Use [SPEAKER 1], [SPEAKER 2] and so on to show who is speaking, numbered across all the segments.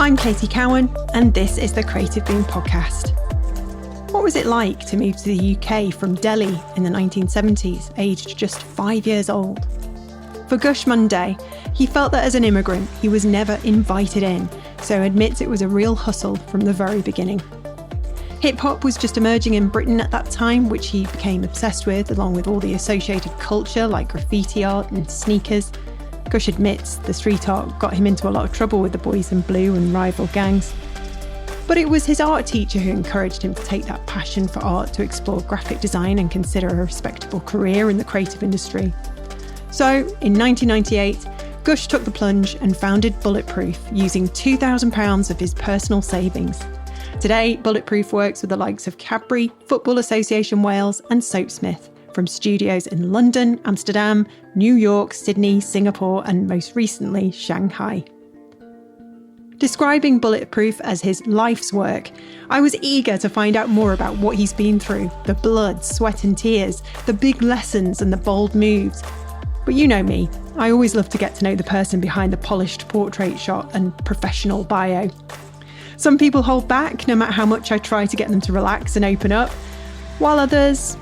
[SPEAKER 1] I'm Katie Cowan, and this is the Creative Boom Podcast. What was it like to move to the UK from Delhi in the 1970s, aged just 5 years old? For Gush Mundae, he felt that as an immigrant, he was never invited in, so admits it was a real hustle from the very beginning. Hip-hop was just emerging in Britain at that time, which he became obsessed with, along with all the associated culture like graffiti art and sneakers. Gush admits the street art got him into a lot of trouble with the boys in blue and rival gangs. But it was his art teacher who encouraged him to take that passion for art to explore graphic design and consider a respectable career in the creative industry. So, in 1998, Gush took the plunge and founded Bulletproof using £2,000 of his personal savings. Today, Bulletproof works with the likes of Cadbury, Football Association Wales and Soapsmith, from studios in London, Amsterdam, New York, Sydney, Singapore and most recently, Shanghai. Describing Bulletproof as his life's work, I was eager to find out more about what he's been through, the blood, sweat and tears, the big lessons and the bold moves. But you know me, I always love to get to know the person behind the polished portrait shot and professional bio. Some people hold back, no matter how much I try to get them to relax and open up, while others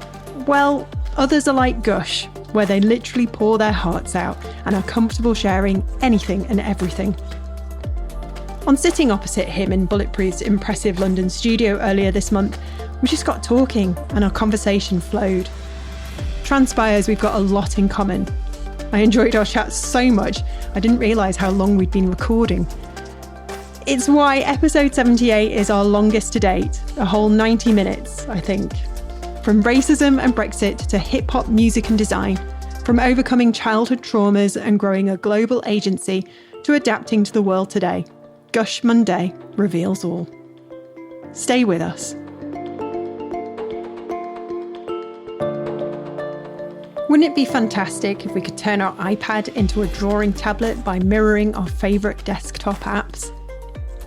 [SPEAKER 1] are like Gush, where they literally pour their hearts out and are comfortable sharing anything and everything. On sitting opposite him in Bulletproof's impressive London studio earlier this month, we just got talking and our conversation flowed. Transpires we've got a lot in common. I enjoyed our chat so much, I didn't realise how long we'd been recording. It's why episode 78 is our longest to date, a whole 90 minutes, I think. From racism and Brexit to hip-hop music and design, from overcoming childhood traumas and growing a global agency to adapting to the world today, Gush Mundae reveals all. Stay with us. Wouldn't it be fantastic if we could turn our iPad into a drawing tablet by mirroring our favourite desktop apps?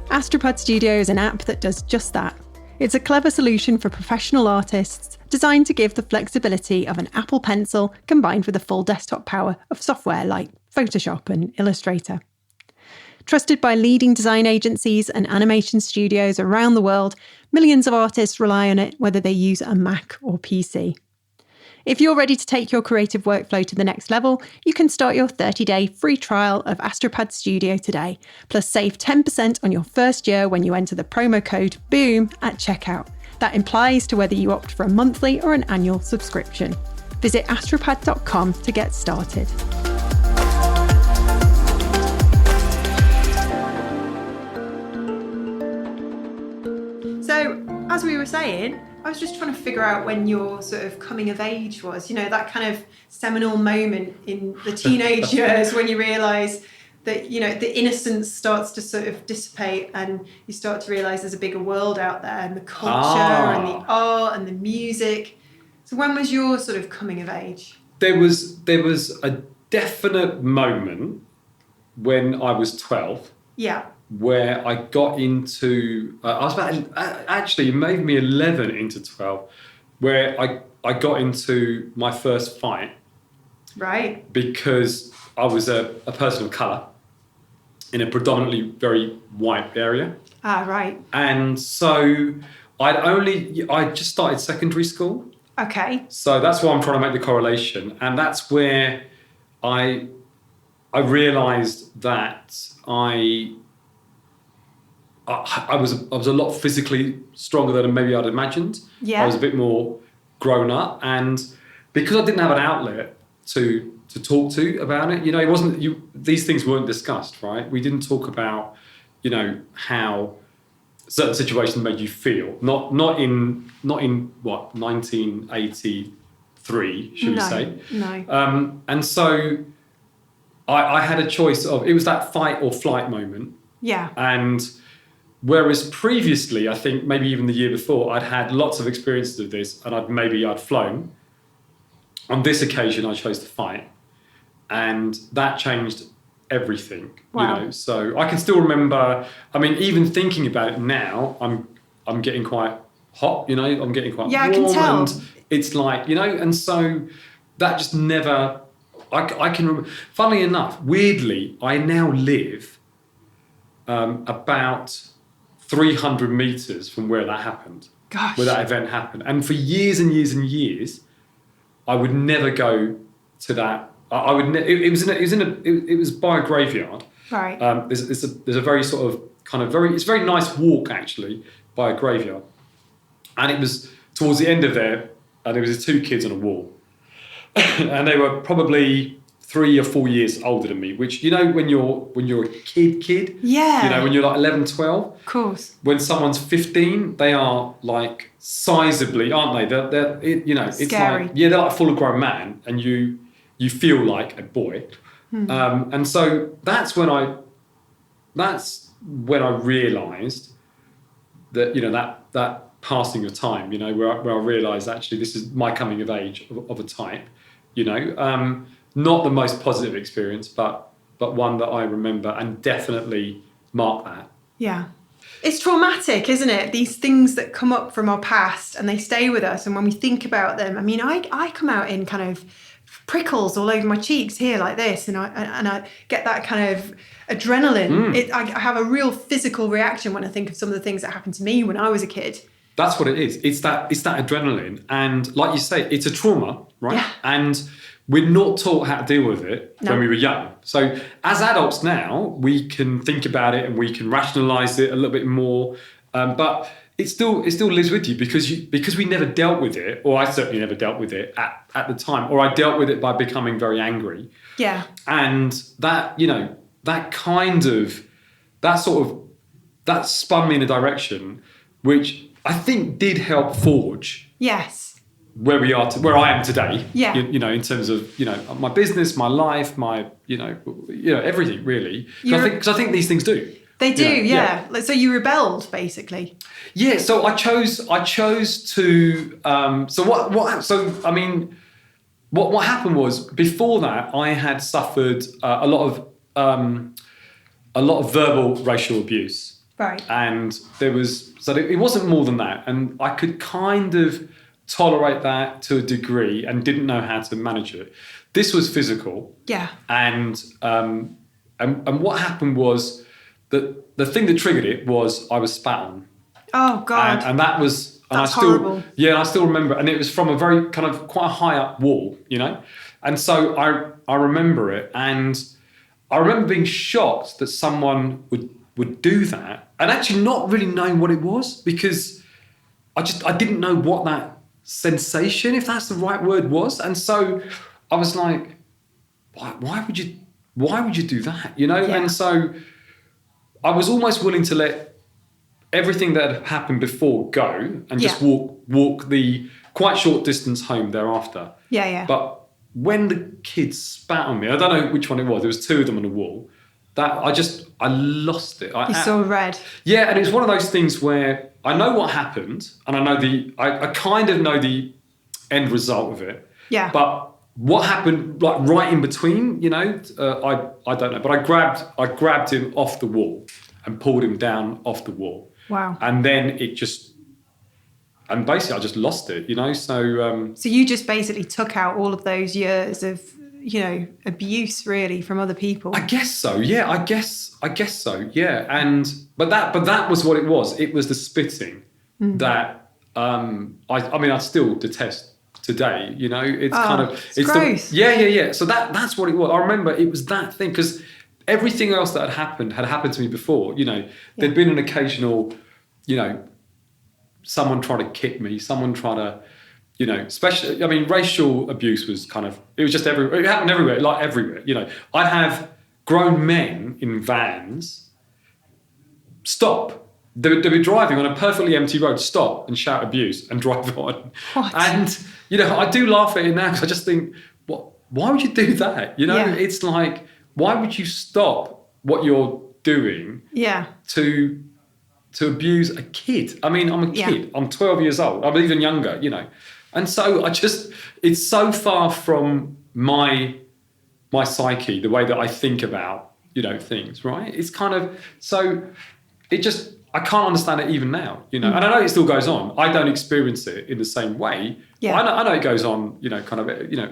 [SPEAKER 1] Astropad Studio is an app that does just that. It's a clever solution for professional artists designed to give the flexibility of an Apple Pencil combined with the full desktop power of software like Photoshop and Illustrator. Trusted by leading design agencies and animation studios around the world, millions of artists rely on it whether they use a Mac or PC. If you're ready to take your creative workflow to the next level, you can start your 30-day free trial of Astropad Studio today, plus save 10% on your first year when you enter the promo code BOOM at checkout. That implies to whether you opt for a monthly or an annual subscription. Visit astropad.com to get started. So, as we were saying, I was just trying to figure out when your sort of coming of age was, that kind of seminal moment in the teenage years when you realise that, the innocence starts to sort of dissipate and you start to realise there's a bigger world out there and the culture and the art and the music. So when was your sort of coming of age?
[SPEAKER 2] There was a definite moment when I was 12.
[SPEAKER 1] Yeah.
[SPEAKER 2] Where I got into, I was actually, it made me 11 into 12, where I got into my first fight.
[SPEAKER 1] Right.
[SPEAKER 2] Because I was a person of colour in a predominantly very white area.
[SPEAKER 1] Ah, right.
[SPEAKER 2] And so I just started secondary school.
[SPEAKER 1] Okay.
[SPEAKER 2] So that's why I'm trying to make the correlation. And that's where I realised that I was a lot physically stronger than maybe I'd imagined.
[SPEAKER 1] Yeah.
[SPEAKER 2] I was a bit more grown up, and because I didn't have an outlet to talk to about it, it wasn't these things weren't discussed, right? We didn't talk about, how certain situations made you feel. Not in what 1983, should we say?
[SPEAKER 1] No.
[SPEAKER 2] And so I had a choice of, it was that fight or flight moment.
[SPEAKER 1] Yeah.
[SPEAKER 2] And whereas previously, I think maybe even the year before, I'd had lots of experiences of this and I'd flown. On this occasion, I chose to fight. And that changed everything.
[SPEAKER 1] Wow.
[SPEAKER 2] So I can still remember, even thinking about it now, I'm getting quite hot, I'm getting quite warm.
[SPEAKER 1] I can tell.
[SPEAKER 2] And it's like, and so that just never, I can remember. Funnily enough, weirdly, I now live about 300 meters from where that happened.
[SPEAKER 1] Gosh.
[SPEAKER 2] Where that event happened. And for years and years and years, I would never go to that. I would. It was by a graveyard.
[SPEAKER 1] Right.
[SPEAKER 2] There's a very sort of it's a very nice walk actually by a graveyard, and it was towards the end of there, and there was 2 kids on a wall, and they were probably 3 or 4 years older than me. Which when you're a kid.
[SPEAKER 1] Yeah.
[SPEAKER 2] When you're like 11, 12.
[SPEAKER 1] Of course.
[SPEAKER 2] When someone's 15, they are like sizably, aren't they? They're it's
[SPEAKER 1] scary.
[SPEAKER 2] like they're like full of grown man, and you feel like a boy. And so that's when I realised that that passing of time, where I realised actually this is my coming of age of a type, not the most positive experience, but one that I remember and definitely mark that.
[SPEAKER 1] Yeah. It's traumatic, isn't it? These things that come up from our past and they stay with us. And when we think about them, I mean, I come out in kind of prickles all over my cheeks here like this, and I get that kind of adrenaline. I have a real physical reaction when I think of some of the things that happened to me when I was a kid.
[SPEAKER 2] That's what it is. It's that adrenaline, and like you say, it's a trauma, right?
[SPEAKER 1] Yeah.
[SPEAKER 2] And we're not taught how to deal with it when we were young. So as adults now, we can think about it and we can rationalise it a little bit more, but it still lives with you because we never dealt with it, or I certainly never dealt with it at the time, or I dealt with it by becoming very angry.
[SPEAKER 1] Yeah. And
[SPEAKER 2] that that spun me in a direction which I think did help forge.
[SPEAKER 1] Yes.
[SPEAKER 2] Where I am today.
[SPEAKER 1] Yeah.
[SPEAKER 2] In terms of my business, my life, my everything really. Because I think these things do.
[SPEAKER 1] They do, yeah. So you rebelled, basically.
[SPEAKER 2] Yeah. So I chose to. What happened was before that I had suffered a lot of verbal racial abuse.
[SPEAKER 1] Right.
[SPEAKER 2] And it wasn't more than that, and I could kind of tolerate that to a degree and didn't know how to manage it. This was physical.
[SPEAKER 1] Yeah. And
[SPEAKER 2] what happened was that the thing that triggered it was I was spat on.
[SPEAKER 1] Oh God.
[SPEAKER 2] And that was
[SPEAKER 1] That's horrible.
[SPEAKER 2] I still remember, and it was from a very kind of quite a high up wall, And so I remember it, and I remember being shocked that someone would do that, and actually not really knowing what it was, because I didn't know what that sensation, if that's the right word, was. And so I was like, why would you do that?
[SPEAKER 1] Yeah.
[SPEAKER 2] And so I was almost willing to let everything that had happened before go and just walk the quite short distance home thereafter.
[SPEAKER 1] Yeah, yeah.
[SPEAKER 2] But when the kids spat on me, I don't know which one it was, there was 2 of them on the wall, that I lost it.
[SPEAKER 1] You saw red.
[SPEAKER 2] Yeah, and it's one of those things where I know what happened, and I know I kind of know the end result of it.
[SPEAKER 1] Yeah.
[SPEAKER 2] But what happened, like right in between, I don't know. But I grabbed him off the wall and pulled him down off the wall.
[SPEAKER 1] Wow.
[SPEAKER 2] And then and basically I just lost it, So.
[SPEAKER 1] So you just basically took out all of those years of abuse really from other people.
[SPEAKER 2] I guess so. Yeah, I guess so. Yeah. But that was what it was. It was the spitting that I still detest today. It's
[SPEAKER 1] gross.
[SPEAKER 2] Yeah. So that's what it was. I remember it was that thing, because everything else that had happened to me before. There'd been an occasional, someone trying to kick me, someone trying to. Especially, racial abuse was it was just everywhere. It happened everywhere, like everywhere. I'd have grown men in vans stop. They'd be driving on a perfectly empty road, stop and shout abuse and drive on.
[SPEAKER 1] What?
[SPEAKER 2] And, I do laugh at it now because I just think, why would you do that? It's like, why would you stop what you're doing to abuse a kid? I'm a kid. Yeah. I'm 12 years old. I'm even younger, And so it's so far from my psyche, the way that I think about, things, right? It's I can't understand it even now, And I know it still goes on. I don't experience it in the same way.
[SPEAKER 1] Yeah.
[SPEAKER 2] I know it goes on,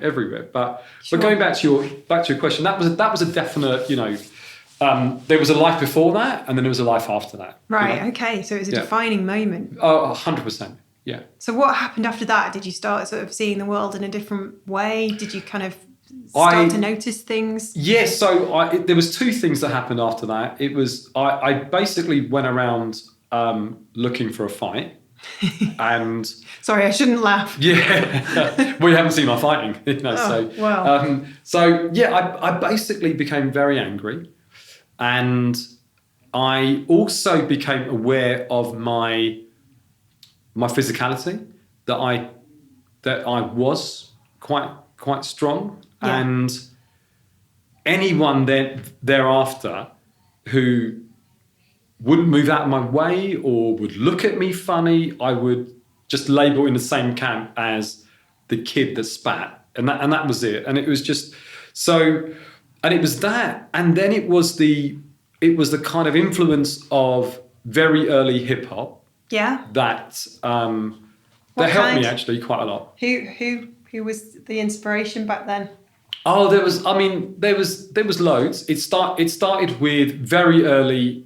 [SPEAKER 2] everywhere. But going back to your question, that was a definite, there was a life before that, and then there was a life after that.
[SPEAKER 1] Right.
[SPEAKER 2] You know?
[SPEAKER 1] Okay. So it was a defining moment.
[SPEAKER 2] Oh, 100%. Yeah.
[SPEAKER 1] So what happened after that? Did you start sort of seeing the world in a different way? Did you kind of start to notice things?
[SPEAKER 2] Yes. So there was two things that happened after that. It was I basically went around looking for a fight, and
[SPEAKER 1] sorry, I shouldn't laugh.
[SPEAKER 2] Yeah, well, you haven't seen my fighting, you know. I basically became very angry, and I also became aware of my physicality, that I was quite strong, and anyone thereafter who wouldn't move out of my way or would look at me funny, I would just label in the same camp as the kid that spat, and that was it. And it was just so, and it was that, and then it was the kind of influence of very early hip hop. Yeah. That helped me actually quite a lot.
[SPEAKER 1] Who was the inspiration back then?
[SPEAKER 2] Oh, there was loads. It started with very early,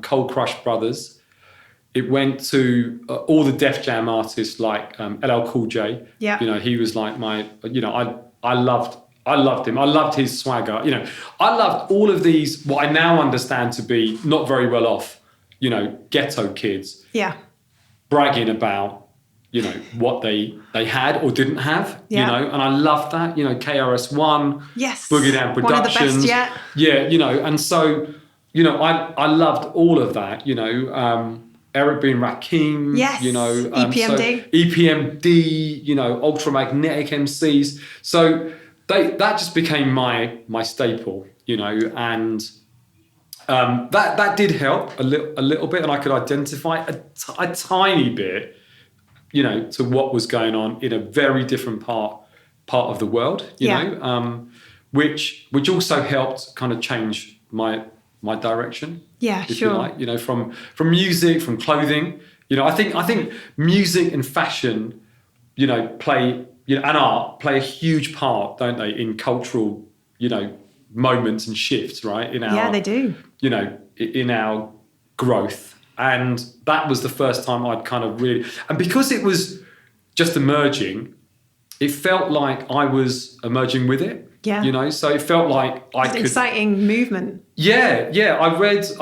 [SPEAKER 2] Cold Crush Brothers. It went to all the Def Jam artists like LL Cool J. Yeah. He was like my, I loved him. I loved his swagger. I loved all of these, what I now understand to be not very well off, ghetto kids.
[SPEAKER 1] Yeah.
[SPEAKER 2] Bragging about, what they had or didn't have, and I loved that, KRS-One,
[SPEAKER 1] yes,
[SPEAKER 2] Boogie Down Productions.
[SPEAKER 1] One of the best yet.
[SPEAKER 2] Yeah, and so, I loved all of that, Eric B. and Rakim,
[SPEAKER 1] yes, EPMD.
[SPEAKER 2] EPMD, Ultramagnetic MCs. So that just became my staple, and that did help a little bit, and I could identify a tiny bit, to what was going on in a very different part of the world, you know, which also helped kind of change my direction.
[SPEAKER 1] Yeah,
[SPEAKER 2] if
[SPEAKER 1] sure.
[SPEAKER 2] you like, from music, from clothing, I think music and fashion, play, and art play a huge part, don't they, in cultural, moments and shifts, right?
[SPEAKER 1] They do.
[SPEAKER 2] In our growth. And that was the first time I'd kind of really, and because it was just emerging, it felt like I was emerging with it.
[SPEAKER 1] Yeah.
[SPEAKER 2] So it felt like I could.
[SPEAKER 1] Exciting movement.
[SPEAKER 2] Yeah. I was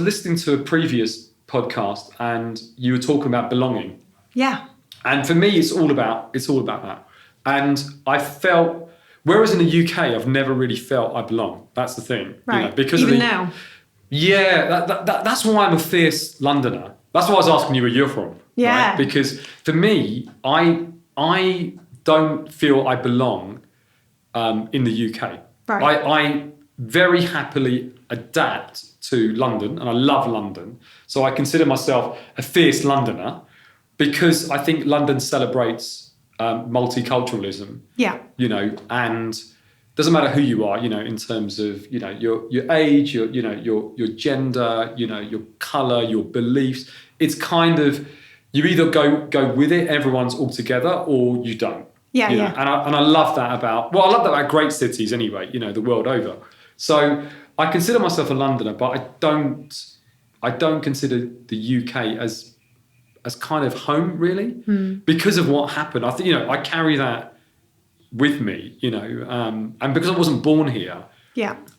[SPEAKER 2] listening to a previous podcast, and you were talking about belonging.
[SPEAKER 1] Yeah.
[SPEAKER 2] And for me, it's all about that. And I felt, whereas in the UK, I've never really felt I belong. That's the thing.
[SPEAKER 1] Right.
[SPEAKER 2] Because
[SPEAKER 1] even now.
[SPEAKER 2] Yeah, that's why I'm a fierce Londoner. That's why I was asking you where you're from.
[SPEAKER 1] Yeah.
[SPEAKER 2] Right? Because for me, I don't feel I belong in the UK.
[SPEAKER 1] Right.
[SPEAKER 2] I very happily adapt to London, and I love London. So I consider myself a fierce Londoner because I think London celebrates multiculturalism.
[SPEAKER 1] Yeah.
[SPEAKER 2] And doesn't matter who you are, in terms of, your age, your gender, your colour, your beliefs. It's kind of, you either go with it, everyone's all together, or you don't.
[SPEAKER 1] Yeah, yeah.
[SPEAKER 2] And I love that about great cities anyway, the world over. So I consider myself a Londoner, but I don't consider the UK as kind of home, really, because of what happened. I think, I carry that with me, and because I wasn't born here,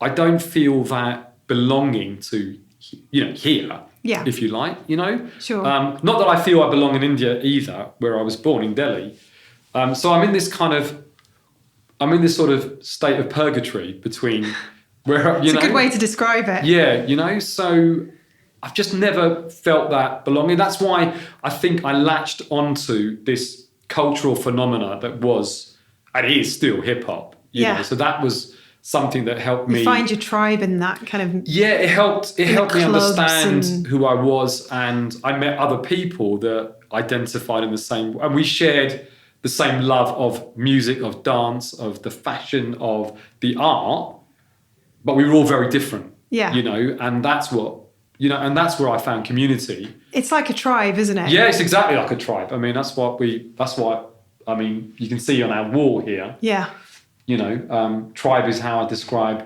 [SPEAKER 2] I don't feel that belonging to, here, if you like,
[SPEAKER 1] Sure.
[SPEAKER 2] Not that I feel I belong in India either, where I was born in Delhi. So I'm in this sort of state of purgatory between where,
[SPEAKER 1] it's a good way to describe it.
[SPEAKER 2] Yeah, so I've just never felt that belonging. That's why I think I latched onto this cultural phenomena that was, and is still hip hop. You know? So that was something that helped me.
[SPEAKER 1] You find your tribe in that kind of.
[SPEAKER 2] Yeah, it helped me understand who I was, and I met other people that identified in the same, and we shared the same love of music, of dance, of the fashion, of the art, but we were all very different.
[SPEAKER 1] Yeah.
[SPEAKER 2] And that's what, and that's where I found community.
[SPEAKER 1] It's like a tribe, isn't it?
[SPEAKER 2] Yeah, it's exactly like a tribe. I mean, you can see on our wall here.
[SPEAKER 1] Yeah.
[SPEAKER 2] Tribe is how I describe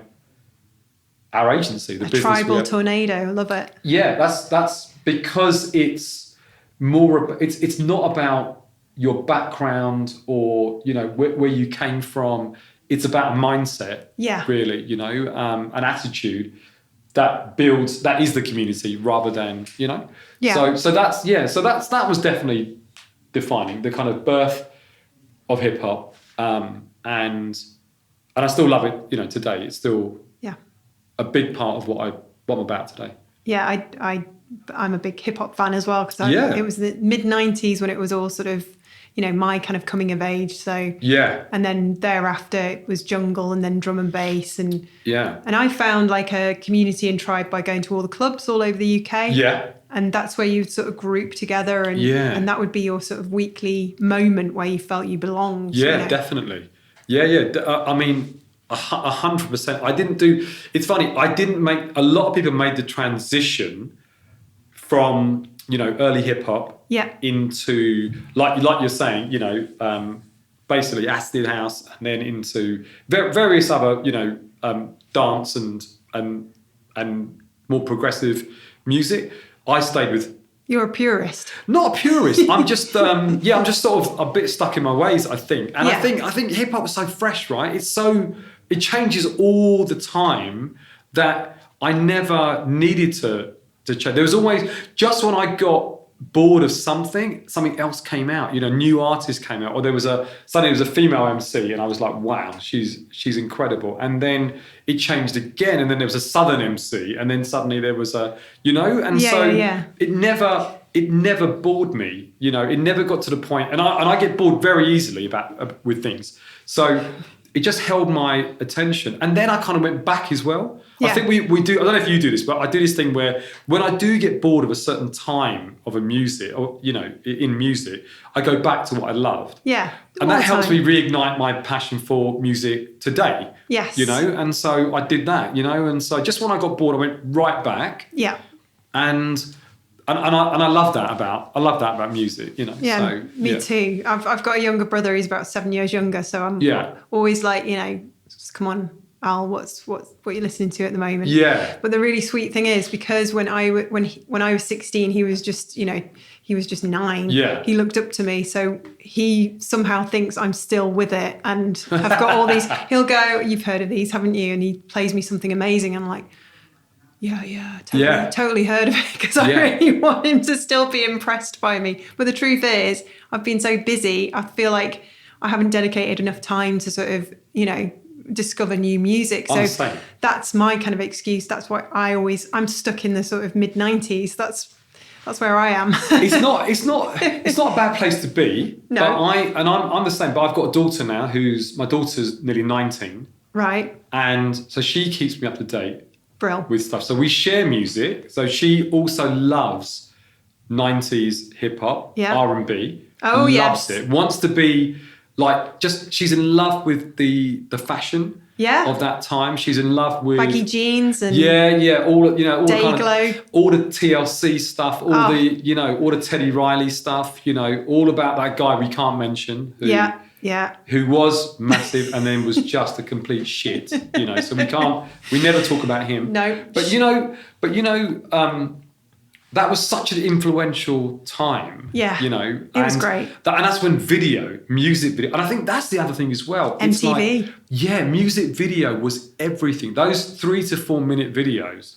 [SPEAKER 2] our agency, the business.
[SPEAKER 1] Tribal tornado, I love it.
[SPEAKER 2] Yeah, that's because it's more. It's not about your background or where you came from. It's about a mindset.
[SPEAKER 1] Yeah.
[SPEAKER 2] Really, an attitude that is the community rather than
[SPEAKER 1] Yeah.
[SPEAKER 2] So that was definitely defining the kind of birth of hip hop, and I still love it. Today it's still a big part of what I'm about today.
[SPEAKER 1] Yeah, I'm a big hip hop fan as well because it was the mid-90s when it was all sort of my kind of coming of age. So and then thereafter it was jungle and then drum and bass and I found like a community and tribe by going to all the clubs all over the UK.
[SPEAKER 2] Yeah.
[SPEAKER 1] And that's where you sort of group together and that would be your sort of weekly moment where you felt you belonged.
[SPEAKER 2] Yeah, definitely. Yeah. I mean, 100%. I didn't do. It's funny. I didn't make. A lot of people made the transition from early hip hop into like you're saying basically acid house and then into various other dance and more progressive music. I stayed with.
[SPEAKER 1] You're a purist.
[SPEAKER 2] Not a purist. I'm just I'm just sort of a bit stuck in my ways, I think. And I think hip hop is so fresh, right? It changes all the time that I never needed to change. There was always, just when I got bored of something else came out. New artists came out, or suddenly there was a female MC, and I was like, wow, she's incredible. And then it changed again, and then there was a Southern MC, and then suddenly there was it never bored me. It never got to the point, and I get bored very easily with things. So it just held my attention, and then I kind of went back as well. Yeah. I think we do. I don't know if you do this, but I do this thing where when I do get bored of a certain time of a music, or in music, I go back to what I loved.
[SPEAKER 1] Yeah,
[SPEAKER 2] and that helps me reignite my passion for music today.
[SPEAKER 1] Yes,
[SPEAKER 2] and so I did that. And so just when I got bored, I went right back.
[SPEAKER 1] Yeah,
[SPEAKER 2] and I love that about music.
[SPEAKER 1] Yeah,
[SPEAKER 2] so,
[SPEAKER 1] me too. I've got a younger brother. He's about 7 years younger, so I'm always like, just come on, Al, what you're listening to at the moment.
[SPEAKER 2] Yeah.
[SPEAKER 1] But the really sweet thing is, because when I was 16, he was just 9.
[SPEAKER 2] Yeah.
[SPEAKER 1] He looked up to me, so he somehow thinks I'm still with it, and I've got all these. He'll go, "You've heard of these, haven't you?" And he plays me something amazing. I'm like, totally heard of it, because I really want him to still be impressed by me. But the truth is, I've been so busy, I feel like I haven't dedicated enough time to sort of, discover new music. So that's my kind of excuse. That's why I'm stuck in the sort of mid-90s. That's where I am.
[SPEAKER 2] It's not a bad place to be.
[SPEAKER 1] No.
[SPEAKER 2] But I'm the same, but I've got a daughter now my daughter's nearly 19.
[SPEAKER 1] Right.
[SPEAKER 2] And so she keeps me up to date.
[SPEAKER 1] Brill.
[SPEAKER 2] With stuff. So we share music. So she also loves 90s hip hop, R&B.
[SPEAKER 1] Oh,
[SPEAKER 2] loves it. Wants to be like, she's in love with the fashion of that time. She's in love with
[SPEAKER 1] baggy jeans and
[SPEAKER 2] all all
[SPEAKER 1] Dayglow,
[SPEAKER 2] all the TLC stuff, all the Teddy Riley stuff. All about that guy we can't mention. Who was massive and then was just a complete shit, so we never talk about him.
[SPEAKER 1] No.
[SPEAKER 2] But that was such an influential time.
[SPEAKER 1] Yeah.
[SPEAKER 2] It
[SPEAKER 1] was great.
[SPEAKER 2] And that's when music video, and I think that's the other thing as well.
[SPEAKER 1] MTV.
[SPEAKER 2] Music video was everything. Those 3 to 4 minute videos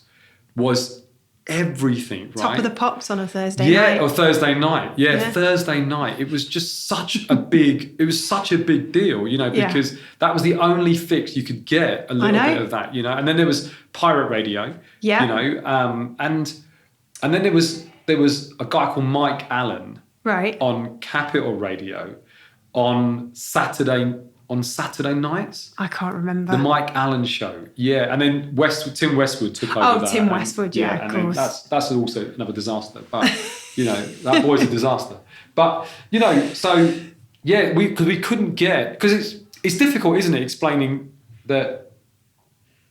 [SPEAKER 2] was everything, right?
[SPEAKER 1] Top of the Pops on a Thursday night.
[SPEAKER 2] Or Thursday night. Thursday night. It was just such a big deal, because that was the only fix you could get a little bit of that, and then there was pirate radio, and then there was a guy called Mike Allen on Capital Radio on Saturday nights.
[SPEAKER 1] I can't remember.
[SPEAKER 2] The Mike Allen show. Yeah. And then Tim Westwood took over that.
[SPEAKER 1] Oh, Tim Westwood, of course.
[SPEAKER 2] That's also another disaster. But, that boy's a disaster. But, so, because we couldn't because it's difficult, isn't it, explaining that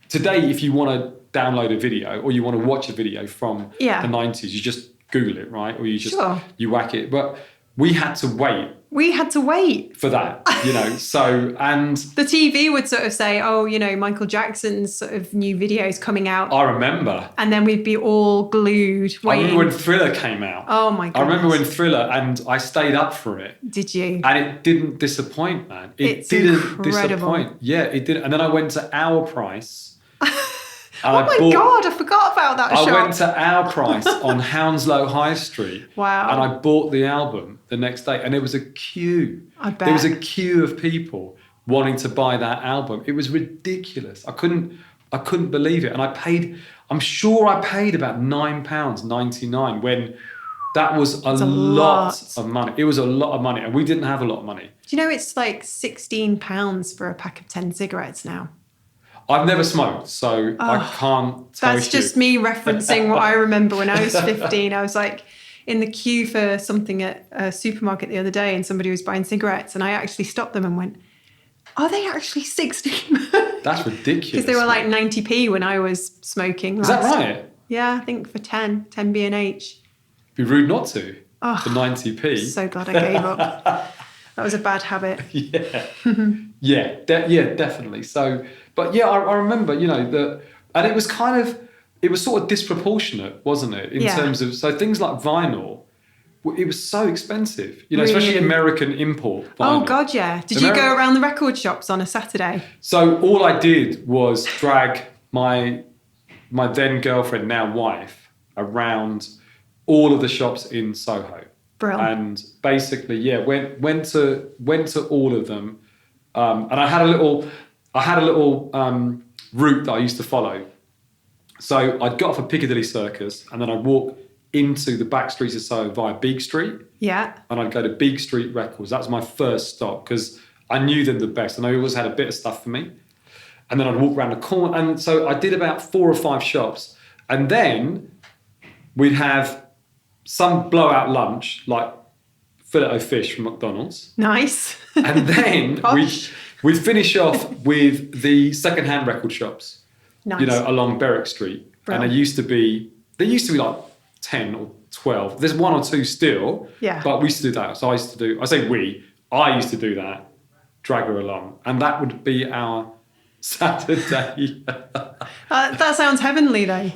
[SPEAKER 2] today, if you want to download a video or you want to watch a video from the 90s, you just Google it, right? Or you just, you whack it. But we had to wait
[SPEAKER 1] We had to wait
[SPEAKER 2] for that, you know. So, and
[SPEAKER 1] the TV would sort of say, oh, you know, Michael Jackson's sort of new videos coming out.
[SPEAKER 2] I remember.
[SPEAKER 1] And then we'd be all glued waiting.
[SPEAKER 2] I remember when Thriller came out.
[SPEAKER 1] Oh my goodness.
[SPEAKER 2] I remember when Thriller, and I stayed up for it.
[SPEAKER 1] Did you?
[SPEAKER 2] And it didn't disappoint, man.
[SPEAKER 1] It's incredible.
[SPEAKER 2] Disappoint. Yeah, it didn't. And then I went to Our Price.
[SPEAKER 1] Oh my God, I forgot about that shop.
[SPEAKER 2] I went to Our Price on Hounslow High Street.
[SPEAKER 1] Wow.
[SPEAKER 2] And I bought the album the next day. And there was a queue.
[SPEAKER 1] I bet.
[SPEAKER 2] There was a queue of people wanting to buy that album. It was ridiculous. I couldn't believe it. And I'm sure I paid about £9.99 when that was a lot of money. It was a lot of money. And we didn't have a lot of money.
[SPEAKER 1] Do you know it's like £16 for a pack of 10 cigarettes now?
[SPEAKER 2] I've never smoked, so I can't tell you.
[SPEAKER 1] That's just me referencing what I remember when I was 15. I was like in the queue for something at a supermarket the other day and somebody was buying cigarettes and I actually stopped them and went, are they actually 16?
[SPEAKER 2] That's ridiculous.
[SPEAKER 1] Because they were like 90p when I was smoking.
[SPEAKER 2] Is that right?
[SPEAKER 1] Yeah, I think for 10 B&H.
[SPEAKER 2] Be rude not to for 90p.
[SPEAKER 1] So glad I gave up. That was a bad habit.
[SPEAKER 2] Yeah. Definitely. So, but yeah, I remember, you know, that, and it was sort of disproportionate, wasn't it? In terms of, so things like vinyl, it was so expensive, you know,
[SPEAKER 1] really?
[SPEAKER 2] Especially American import vinyl.
[SPEAKER 1] Oh God, yeah. Did you go around the record shops on a Saturday?
[SPEAKER 2] So all I did was drag my then girlfriend, now wife, around all of the shops in Soho.
[SPEAKER 1] Brilliant.
[SPEAKER 2] And basically, went to all of them, and I had a little route that I used to follow. So I'd got off at Piccadilly Circus, and then I'd walk into the back streets of Soho via Beak Street.
[SPEAKER 1] Yeah.
[SPEAKER 2] And I'd go to Beak Street Records. That was my first stop because I knew them the best, and they always had a bit of stuff for me. And then I'd walk around the corner, and so I did about 4 or 5 shops, and then we'd have some blowout lunch, like Filet-O-Fish from McDonald's.
[SPEAKER 1] Nice.
[SPEAKER 2] And then we'd finish off with the second-hand record shops,
[SPEAKER 1] nice.
[SPEAKER 2] You know, along Berwick Street.
[SPEAKER 1] Brilliant.
[SPEAKER 2] And there used to be like 10 or 12. There's 1 or 2 still.
[SPEAKER 1] Yeah.
[SPEAKER 2] But we used to do that. So I used to do that, drag her along. And that would be our Saturday.
[SPEAKER 1] That sounds heavenly though.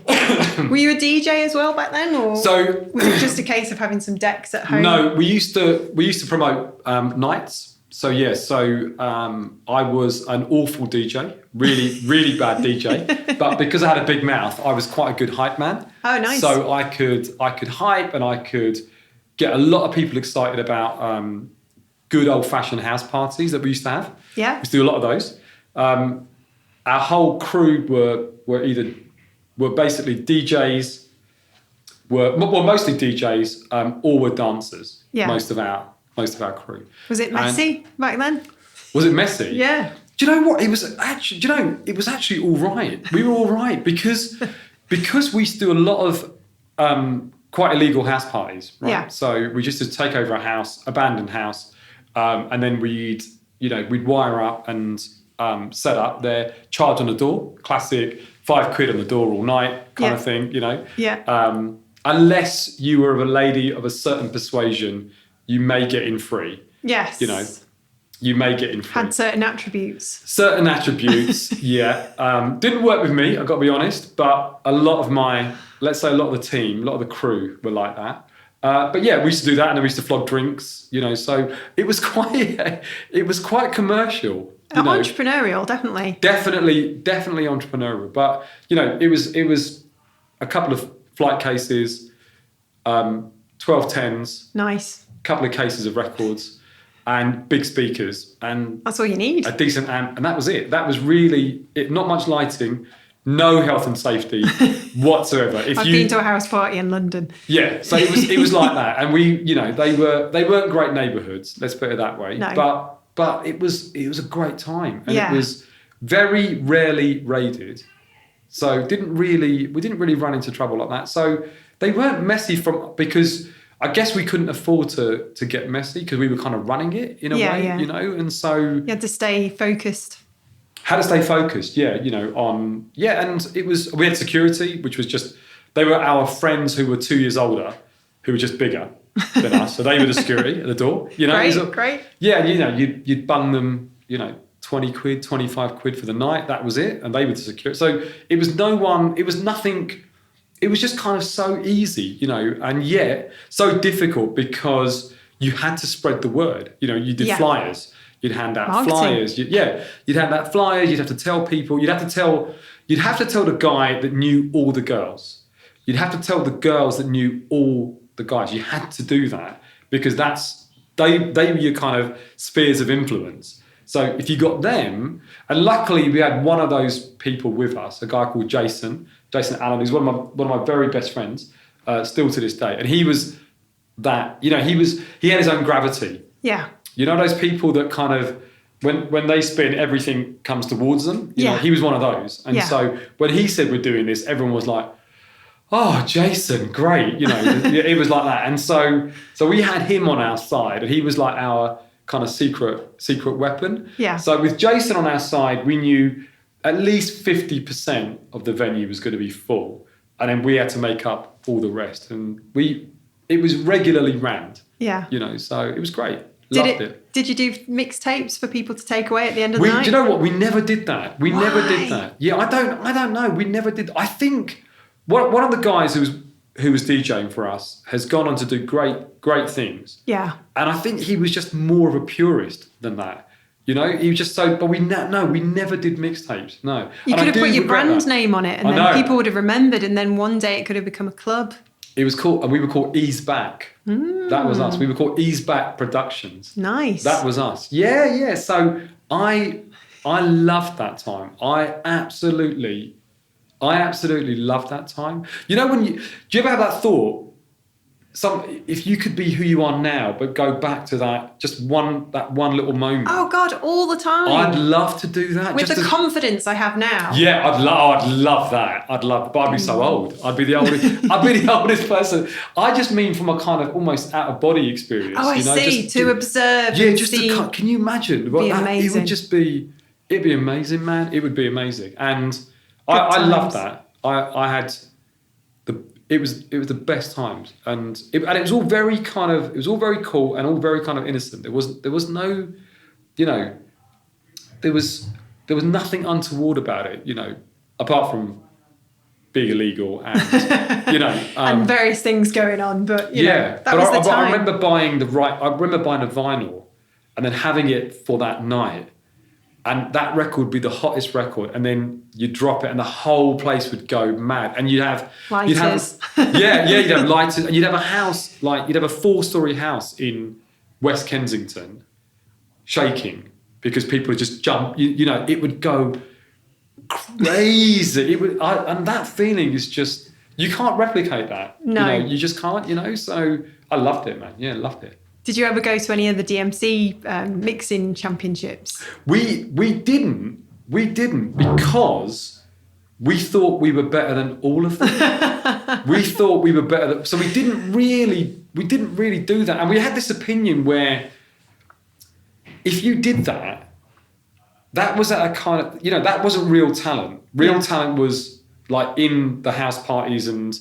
[SPEAKER 1] Were you a DJ as well back then, or was it just a case of having some decks at home?
[SPEAKER 2] No, we used to promote nights. So I was an awful DJ, really bad DJ. But because I had a big mouth, I was quite a good hype man.
[SPEAKER 1] Oh, nice.
[SPEAKER 2] So I could hype, and I could get a lot of people excited about good old-fashioned house parties that we used to have.
[SPEAKER 1] Yeah.
[SPEAKER 2] We used to do a lot of those. Our whole crew were basically DJs, mostly DJs, or were dancers.
[SPEAKER 1] Yeah.
[SPEAKER 2] Most of our crew. We
[SPEAKER 1] it messy back then?
[SPEAKER 2] Was it messy?
[SPEAKER 1] Yeah.
[SPEAKER 2] Do you know what? It was actually all right. We were all right because we used to do a lot of quite illegal house parties, right?
[SPEAKER 1] Yeah.
[SPEAKER 2] So we just to take over a house, abandoned house, and then we'd wire up and set up there, charge on the door, classic £5 on the door all night kind of thing, you know.
[SPEAKER 1] Yeah.
[SPEAKER 2] Unless you were a lady of a certain persuasion, you may get in free.
[SPEAKER 1] Yes.
[SPEAKER 2] You know, you may get in free.
[SPEAKER 1] Had certain attributes.
[SPEAKER 2] Certain attributes, yeah. Didn't work with me, I've got to be honest, but a lot of the team, a lot of the crew were like that. But yeah, we used to do that, and then we used to flog drinks, you know, so it was quite commercial.
[SPEAKER 1] Entrepreneurial, definitely.
[SPEAKER 2] Definitely entrepreneurial. But, you know, it was a couple of flight cases, 1210s.
[SPEAKER 1] Nice.
[SPEAKER 2] A couple of cases of records and big speakers. And
[SPEAKER 1] that's all you need.
[SPEAKER 2] A decent amp. And that was it. That was really it. Not much lighting, no health and safety whatsoever.
[SPEAKER 1] I've been to a house party in London.
[SPEAKER 2] Yeah, so it was like that. And we, you know, they weren't great neighbourhoods, let's put it that way.
[SPEAKER 1] No.
[SPEAKER 2] But it was a great time, and
[SPEAKER 1] yeah.
[SPEAKER 2] It was very rarely raided, so we didn't really run into trouble like that. So they weren't messy because I guess we couldn't afford to get messy because we were kind of running it in a way, you know, and so
[SPEAKER 1] you had to stay focused.
[SPEAKER 2] Had to stay focused, you know, and we had security, which was just they were our friends who were 2 years older, who were just bigger. than us. So they were the security at the door. You know,
[SPEAKER 1] Great.
[SPEAKER 2] Yeah, and, you know, you'd bung them, you know, 20 quid, 25 quid for the night. That was it. And they were the security. So it was nothing. It was just kind of so easy, you know, and yet so difficult because you had to spread the word. You know, you did flyers. You'd hand out
[SPEAKER 1] Marketing.
[SPEAKER 2] flyers. You'd hand out flyers. You'd have to tell people. You'd have to tell the guy that knew all the girls. You'd have to tell the girls that knew all the guys. You had to do that because they were your kind of spheres of influence. So if you got them, and luckily we had one of those people with us, a guy called Jason Allen, who's one of my very best friends, still to this day. And he was that, you know, he had his own gravity.
[SPEAKER 1] Yeah.
[SPEAKER 2] You know those people that kind of, when they spin, everything comes towards them? You know, he was one of those. And so when he said we're doing this, everyone was like, oh, Jason, great. You know, it was like that. And so we had him on our side and he was like our kind of secret weapon.
[SPEAKER 1] Yeah.
[SPEAKER 2] So with Jason on our side, we knew at least 50% of the venue was going to be full. And then we had to make up all the rest. And it was regularly rammed.
[SPEAKER 1] Yeah.
[SPEAKER 2] You know, so it was great. Loved it.
[SPEAKER 1] Did you do mixtapes for people to take away at the end of the night?
[SPEAKER 2] Do you know what? We never did that.
[SPEAKER 1] Why?
[SPEAKER 2] Never did that. Yeah, I don't know. We never did. I think one of the guys who was DJing for us has gone on to do great things.
[SPEAKER 1] Yeah.
[SPEAKER 2] And I think he was just more of a purist than that. You know, he was just so. But we never did mixtapes. No.
[SPEAKER 1] You could have put your brand name on it, and then people would have remembered, and then one day it could have become a club.
[SPEAKER 2] It was called, and we were called Ease Back. That was us. We were called Ease Back Productions.
[SPEAKER 1] Nice.
[SPEAKER 2] That was us. Yeah. So I loved that time. I absolutely loved that time. You know, do you ever have that thought? If you could be who you are now, but go back to that one little moment.
[SPEAKER 1] Oh God, all the time.
[SPEAKER 2] I'd love to do that.
[SPEAKER 1] With the confidence I have now.
[SPEAKER 2] Yeah, I'd love that. But I'd be so old. I'd be the oldest person. I just mean from a kind of almost out of body experience.
[SPEAKER 1] Oh, I see. To observe.
[SPEAKER 2] Yeah, just to. Can you imagine?
[SPEAKER 1] Be amazing.
[SPEAKER 2] It would just be. It'd be amazing, man. It would be amazing, and I loved that. I had the. It was the best times, and it was all very kind of. It was all very cool and all very kind of innocent. There was no, you know, there was nothing untoward about it, you know, apart from being illegal and you know
[SPEAKER 1] and various things going on. But you know, that was the time.
[SPEAKER 2] I remember buying a vinyl and then having it for that night. And that record would be the hottest record, and then you'd drop it, and the whole place would go mad. And you'd have
[SPEAKER 1] lighters.
[SPEAKER 2] You'd have lighters, and you'd have a house you'd have a 4-story house in West Kensington, shaking because people would just jump. You know, it would go crazy. And that feeling is just you can't replicate that.
[SPEAKER 1] No,
[SPEAKER 2] you know, you just can't. You know, so I loved it, man. Yeah, loved it.
[SPEAKER 1] Did you ever go to any of the DMC mixing championships?
[SPEAKER 2] We didn't because we thought we were better than all of them. We thought we were better than, so we didn't really do that. And we had this opinion where if you did that was at a kind of, you know, that wasn't real talent. Real talent was like in the house parties and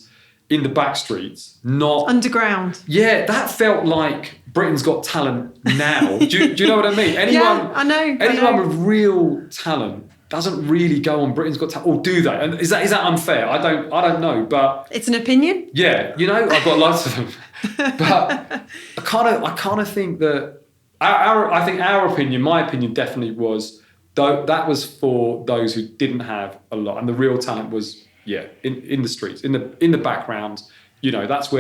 [SPEAKER 2] in the back streets, not
[SPEAKER 1] underground.
[SPEAKER 2] Yeah, that felt like Britain's Got Talent now. Do you know what I mean?
[SPEAKER 1] I know.
[SPEAKER 2] Anyone with real talent doesn't really go on Britain's Got Talent, or do they? And is that unfair? I don't know, but
[SPEAKER 1] it's an opinion.
[SPEAKER 2] Yeah, you know, I've got lots of them, but I kind of think that my opinion definitely was that was for those who didn't have a lot, and the real talent was in the streets, in the background. You know, that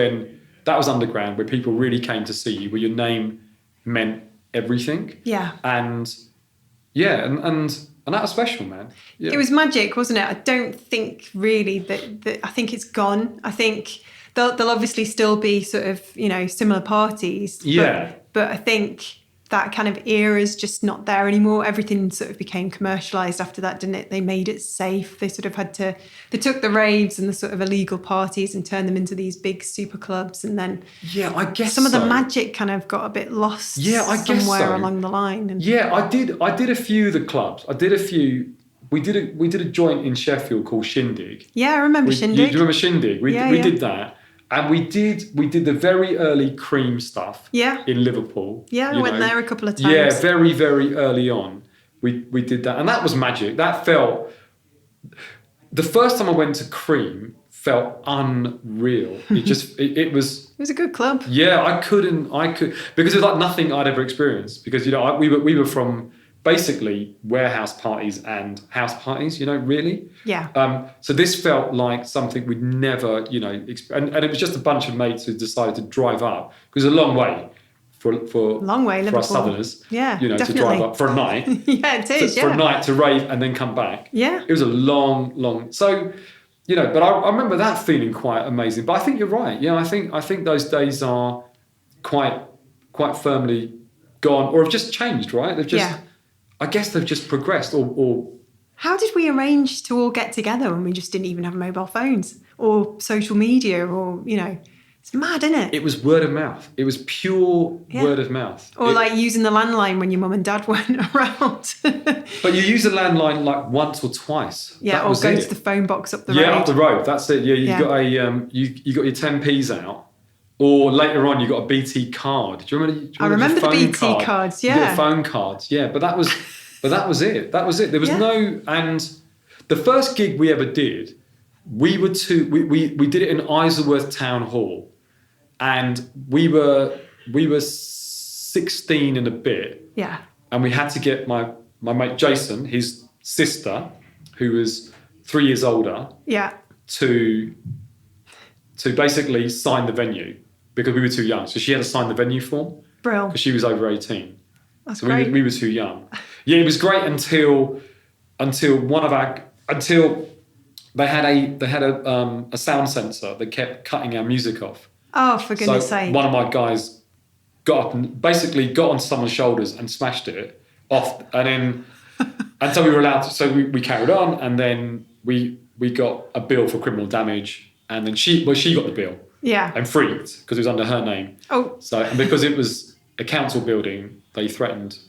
[SPEAKER 2] was underground, where people really came to see you, where your name meant everything. Yeah. And that was special, man. Yeah.
[SPEAKER 1] It was magic, wasn't it? I don't think really that I think it's gone. I think there'll obviously still be sort of, you know, similar parties.
[SPEAKER 2] Yeah.
[SPEAKER 1] But I think that kind of era is just not there anymore. Everything sort of became commercialised after that, didn't it? They made it safe. They sort of they took the raves and the sort of illegal parties and turned them into these big super clubs. And then
[SPEAKER 2] I guess
[SPEAKER 1] some of the magic kind of got a bit lost somewhere along the line. And
[SPEAKER 2] I did a few of the clubs. I did a few. We did a joint in Sheffield called Shindig.
[SPEAKER 1] Yeah, I remember Shindig.
[SPEAKER 2] Do you remember Shindig? We did that. And we did the very early cream stuff
[SPEAKER 1] Yeah.
[SPEAKER 2] in Liverpool.
[SPEAKER 1] Yeah, I went there a couple of times.
[SPEAKER 2] Yeah, very, very early on. We did that. And that was magic. That felt... The first time I went to cream felt unreal. It was...
[SPEAKER 1] It was a good club.
[SPEAKER 2] Yeah, I could... Because it was like nothing I'd ever experienced. Because, we were from basically warehouse parties and house parties, really.
[SPEAKER 1] Yeah.
[SPEAKER 2] So this felt like something we'd never, and it was just a bunch of mates who decided to drive up. It was a long way for
[SPEAKER 1] long way,
[SPEAKER 2] for
[SPEAKER 1] Liverpool.
[SPEAKER 2] us Southerners,
[SPEAKER 1] Yeah,
[SPEAKER 2] to
[SPEAKER 1] definitely.
[SPEAKER 2] drive up for a night.
[SPEAKER 1] Yeah, it is.
[SPEAKER 2] For a night to rave and then come back.
[SPEAKER 1] Yeah.
[SPEAKER 2] It was a long. So, but I remember that feeling quite amazing. But I think you're right. Yeah, I think those days are quite firmly gone, or have just changed. Right? They've just. Yeah. I guess they've just progressed, or...
[SPEAKER 1] How did we arrange to all get together when we just didn't even have mobile phones or social media or, it's mad, isn't it?
[SPEAKER 2] It was word of mouth. It was pure word of mouth.
[SPEAKER 1] Or like using the landline when your mum and dad weren't around.
[SPEAKER 2] But you use the landline like once or twice.
[SPEAKER 1] Yeah,
[SPEAKER 2] that
[SPEAKER 1] or
[SPEAKER 2] was
[SPEAKER 1] go
[SPEAKER 2] it.
[SPEAKER 1] to the phone box up the road.
[SPEAKER 2] Yeah, up the road. That's it. Yeah, you got a you got your 10p's out. Or later on, you got a BT card. Do you remember?
[SPEAKER 1] I remember the BT cards. Yeah,
[SPEAKER 2] you got phone cards. Yeah, but that was it. That was it. There was no. And the first gig we ever did, we did it in Isleworth Town Hall, and we were 16 and a bit.
[SPEAKER 1] Yeah.
[SPEAKER 2] And we had to get my mate Jason, his sister, who was 3 years older.
[SPEAKER 1] Yeah.
[SPEAKER 2] To basically sign the venue. Because we were too young. So she had to sign the venue form.
[SPEAKER 1] Brilliant.
[SPEAKER 2] Because she was over 18.
[SPEAKER 1] That's
[SPEAKER 2] so
[SPEAKER 1] great.
[SPEAKER 2] we were too young. Yeah, it was great until they had a sound sensor that kept cutting our music off.
[SPEAKER 1] Oh, for goodness sake.
[SPEAKER 2] One of my guys got up and basically got onto someone's shoulders and smashed it off, and then until we were allowed to, so we carried on, and then we got a bill for criminal damage, and then she got the bill.
[SPEAKER 1] Yeah.
[SPEAKER 2] And freaked because it was under her name.
[SPEAKER 1] Oh.
[SPEAKER 2] So, and because it was a council building, they threatened,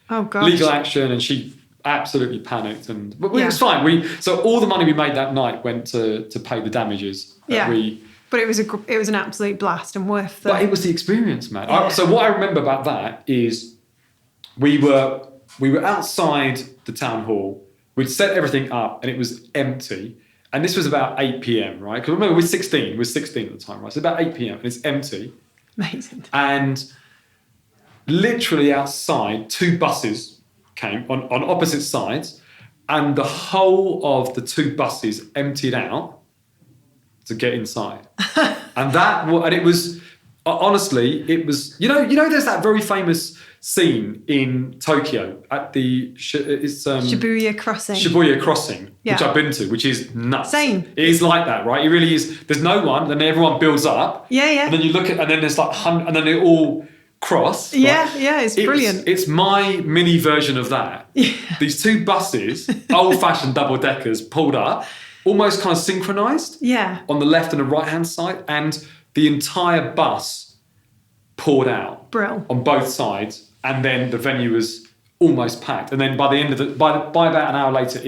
[SPEAKER 1] oh gosh,
[SPEAKER 2] legal action, and she absolutely panicked. But it was fine. So all the money we made that night went to pay the damages.
[SPEAKER 1] But it was an absolute blast and worth the...
[SPEAKER 2] But it was the experience, man.
[SPEAKER 1] Yeah.
[SPEAKER 2] So what I remember about that is we were outside the town hall. We'd set everything up and it was empty. And this was about 8 p.m, right? Because remember, we're 16. We're 16 at the time, right? So about 8 p.m. and it's empty.
[SPEAKER 1] Amazing.
[SPEAKER 2] And literally outside, 2 buses came on opposite sides, and the whole of the 2 buses emptied out to get inside. and it was, honestly, it was, there's that very famous scene in Tokyo at the
[SPEAKER 1] Shibuya
[SPEAKER 2] Crossing, which I've been to, which is nuts.
[SPEAKER 1] Same.
[SPEAKER 2] It is like that, right? It really is. There's no one, then everyone builds up.
[SPEAKER 1] Yeah, yeah.
[SPEAKER 2] And then you look at, and then there's like, and then they all cross.
[SPEAKER 1] Yeah,
[SPEAKER 2] right?
[SPEAKER 1] yeah, it's brilliant.
[SPEAKER 2] It's my mini version of that.
[SPEAKER 1] Yeah.
[SPEAKER 2] These 2 buses, old-fashioned double-deckers, pulled up, almost kind of synchronized.
[SPEAKER 1] Yeah.
[SPEAKER 2] On the left and the right-hand side, and the entire bus poured out.
[SPEAKER 1] Brill.
[SPEAKER 2] On both sides. And then the venue was almost packed. And then by the end of by about an hour later,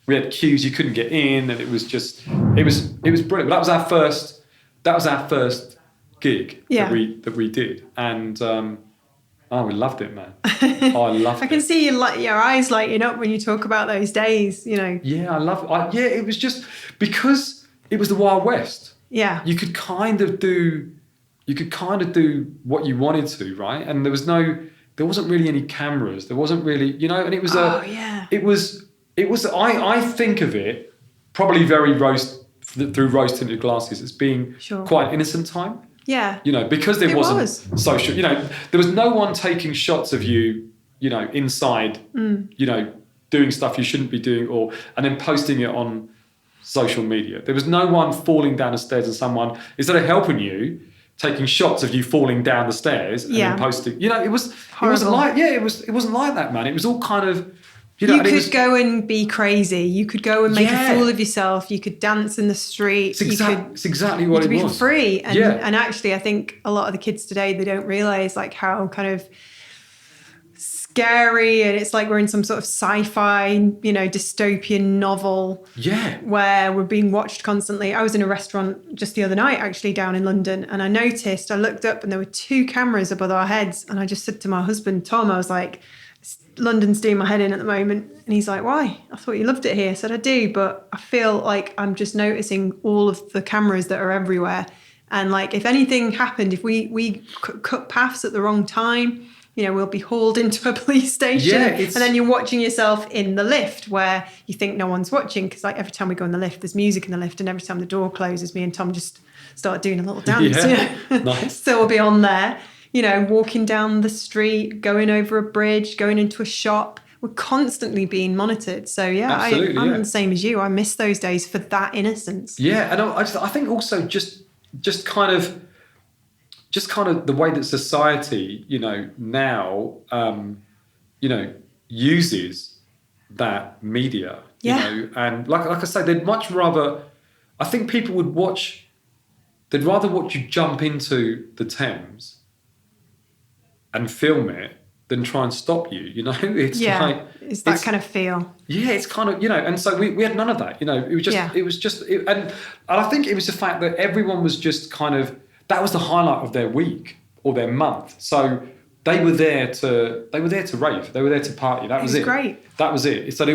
[SPEAKER 2] we had queues, you couldn't get in, and it was brilliant. But that was our first gig that we did. And we loved it, man. I loved it.
[SPEAKER 1] I can see your eyes lighting up when you talk about those days,
[SPEAKER 2] Yeah, I love it. It was just because it was the Wild West.
[SPEAKER 1] Yeah.
[SPEAKER 2] You could kind of do what you wanted to, right? And there wasn't really any cameras. There wasn't really, and it was I think of it probably very through rose-tinted glasses as being quite an innocent time.
[SPEAKER 1] Yeah.
[SPEAKER 2] Because there wasn't social, there was no one taking shots of you, inside, doing stuff you shouldn't be doing and then posting it on social media. There was no one falling down the stairs and someone, instead of helping you, taking shots of you falling down the stairs and then posting. It wasn't like that, man. It was all kind of,
[SPEAKER 1] you could go and be crazy. You could go and make a fool of yourself. You could dance in the street.
[SPEAKER 2] It's exactly what it was.
[SPEAKER 1] You could be free. And actually, I think a lot of the kids today, they don't realise like how kind of scary, and it's like we're in some sort of sci-fi, dystopian novel.
[SPEAKER 2] Yeah.
[SPEAKER 1] Where we're being watched constantly. I was in a restaurant just the other night, actually, down in London, and I looked up and there were 2 cameras above our heads, and I just said to my husband, Tom, I was like, London's doing my head in at the moment. And he's like, why? I thought you loved it here. I said, I do, but I feel like I'm just noticing all of the cameras that are everywhere. And like, if anything happened, if we cut paths at the wrong time, we'll be hauled into a police station.
[SPEAKER 2] Yeah,
[SPEAKER 1] and then you're watching yourself in the lift where you think no one's watching. Because like every time we go in the lift, there's music in the lift. And every time the door closes, me and Tom just start doing a little dance.
[SPEAKER 2] Nice.
[SPEAKER 1] So we'll be on there. Walking down the street, going over a bridge, going into a shop. We're constantly being monitored. So, I'm the same as you. I miss those days for that innocence.
[SPEAKER 2] Yeah, and I think also just kind of the way that society, now, uses that media, and like I say, they'd much rather, I think people they'd rather watch you jump into the Thames and film it than try and stop you, It's
[SPEAKER 1] it's that kind of feel.
[SPEAKER 2] Yeah, it's kind of, and so we had none of that, and I think it was the fact that everyone was just kind of, that was the highlight of their week or their month. So they were there to rave, they were there to party. That was it.
[SPEAKER 1] Great.
[SPEAKER 2] That was it. So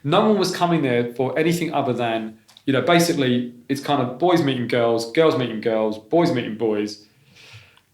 [SPEAKER 2] no one was coming there for anything other than, basically it's kind of boys meeting girls, girls meeting girls, boys meeting boys,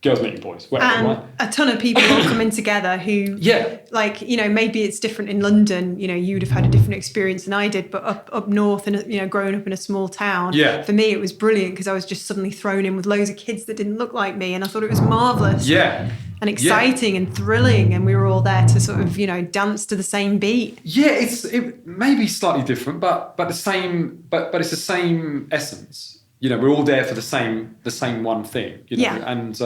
[SPEAKER 2] girls meeting boys, whatever,
[SPEAKER 1] and
[SPEAKER 2] right?
[SPEAKER 1] A ton of people all coming together who, maybe it's different in London. You'd have had a different experience than I did, but up north and, growing up in a small town, for me it was brilliant because I was just suddenly thrown in with loads of kids that didn't look like me, and I thought it was marvellous.
[SPEAKER 2] Yeah.
[SPEAKER 1] And exciting and thrilling, and we were all there to sort of, dance to the same beat.
[SPEAKER 2] Yeah, it may be slightly different, but the same, but it's the same essence. We're all there for the same one thing, and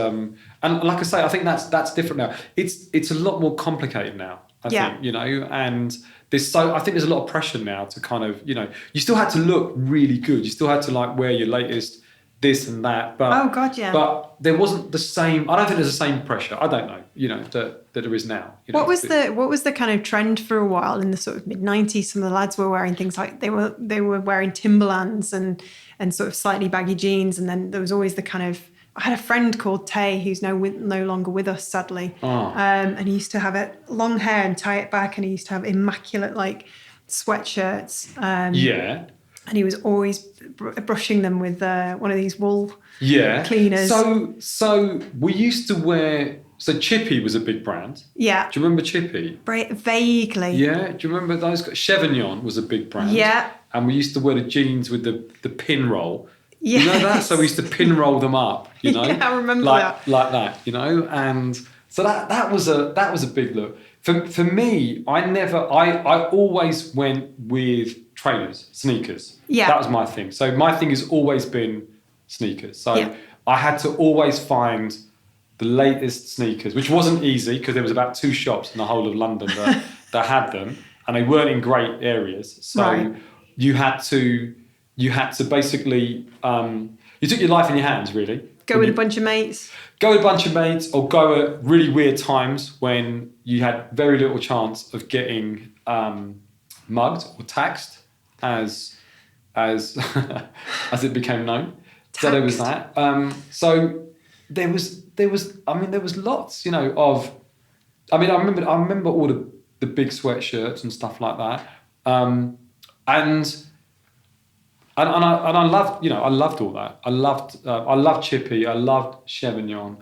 [SPEAKER 2] like I say, I think that's different now. It's a lot more complicated now, I think, and I think there's a lot of pressure now to kind of, you still had to look really good. You still had to like wear your latest this and that, but
[SPEAKER 1] oh god, yeah.
[SPEAKER 2] But there wasn't the same. I don't think there's the same pressure. I don't know, that there is now.
[SPEAKER 1] What was the kind of trend for a while in the sort of mid-90s? Some of the lads were wearing things like they were wearing Timberlands and sort of slightly baggy jeans, and then there was always the kind of, I had a friend called Tay who's no longer with us, sadly, and he used to have long hair and tie it back, and he used to have immaculate like sweatshirts. And he was always brushing them with one of these wool cleaners.
[SPEAKER 2] So we used to wear. So Chippy was a big brand.
[SPEAKER 1] Yeah.
[SPEAKER 2] Do you remember Chippy?
[SPEAKER 1] Vaguely.
[SPEAKER 2] Yeah. Do you remember those? Chevignon was a big brand. Yeah. And we used to wear the jeans with the pin roll. Yeah. You know that? So we used to pin roll them up.
[SPEAKER 1] Yeah, I remember that.
[SPEAKER 2] Like that. And so that was a big look. For me, I always went with trainers, sneakers.
[SPEAKER 1] Yeah.
[SPEAKER 2] That was my thing. So my thing has always been sneakers. So I had to always find the latest sneakers, which wasn't easy because there was about 2 shops in the whole of London that had them, and they weren't in great areas. So you had to basically, you took your life in your hands, really.
[SPEAKER 1] Go with a bunch of mates.
[SPEAKER 2] Go with a bunch of mates, or go at really weird times when you had very little chance of getting mugged or taxed, as it became known. Taxed. So there was that. So there was lots, of. I remember all the big sweatshirts and stuff like that, and I loved, I loved all that. I loved Chippy. I loved Chevignon.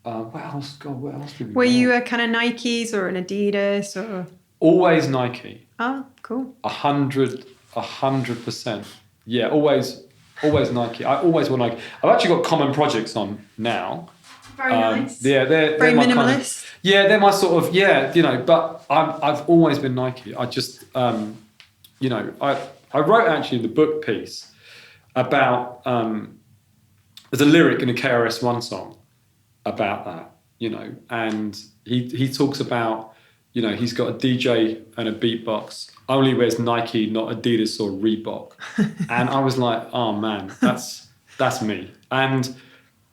[SPEAKER 2] What else? God, what else did we
[SPEAKER 1] wear? Were you a kind of Nikes or an Adidas or?
[SPEAKER 2] Always Nike.
[SPEAKER 1] Oh, cool.
[SPEAKER 2] 100%. Yeah, always Nike. I always wore Nike. I've actually got Common Projects on now.
[SPEAKER 1] Very nice.
[SPEAKER 2] Yeah, they're
[SPEAKER 1] very
[SPEAKER 2] my
[SPEAKER 1] minimalist.
[SPEAKER 2] They're my sort of but I've always been Nike. I just I wrote actually the book piece about there's a lyric in a KRS-One song about that, and he talks about, he's got a DJ and a beatbox, only wears Nike, not Adidas or Reebok. And I was like, oh man, that's me. And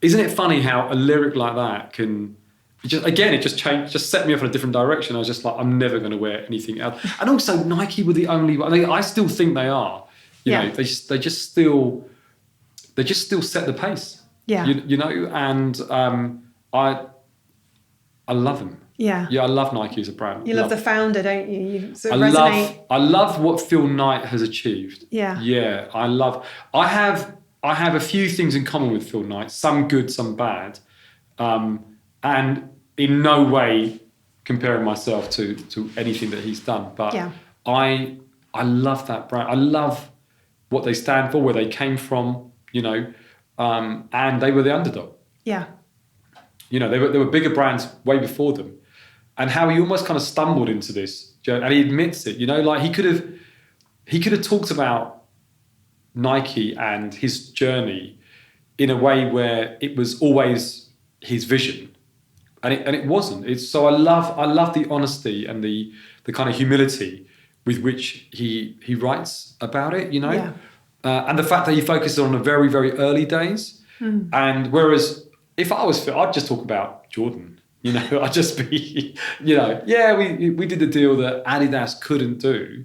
[SPEAKER 2] isn't it funny how a lyric like that can it just changed, just set me off in a different direction. I was just like, I'm never going to wear anything else. And also Nike were the only one. I still think they are. You know, they just still set the pace.
[SPEAKER 1] Yeah.
[SPEAKER 2] You know, and I love them.
[SPEAKER 1] Yeah.
[SPEAKER 2] Yeah, I love Nike as a brand.
[SPEAKER 1] You love the founder, don't you? You sort of resonate.
[SPEAKER 2] I love what Phil Knight has achieved.
[SPEAKER 1] Yeah.
[SPEAKER 2] Yeah, I have a few things in common with Phil Knight, some good, some bad. And in no way comparing myself to anything that he's done. But I love that brand. I love what they stand for, where they came from, you know, and they were the underdog. Yeah. You know, there were bigger brands way before them. And how he almost kind of stumbled into this, and he admits it, you know, like he could have talked about Nike and his journey in a way where it was always his vision. And it wasn't. So I love the honesty and the kind of humility with which he writes about it, you know, and the fact that he focuses on the very, very early days. And whereas if I was Phil, I'd just talk about Jordan, you know, I'd just be, you know, we did the deal that Adidas couldn't do,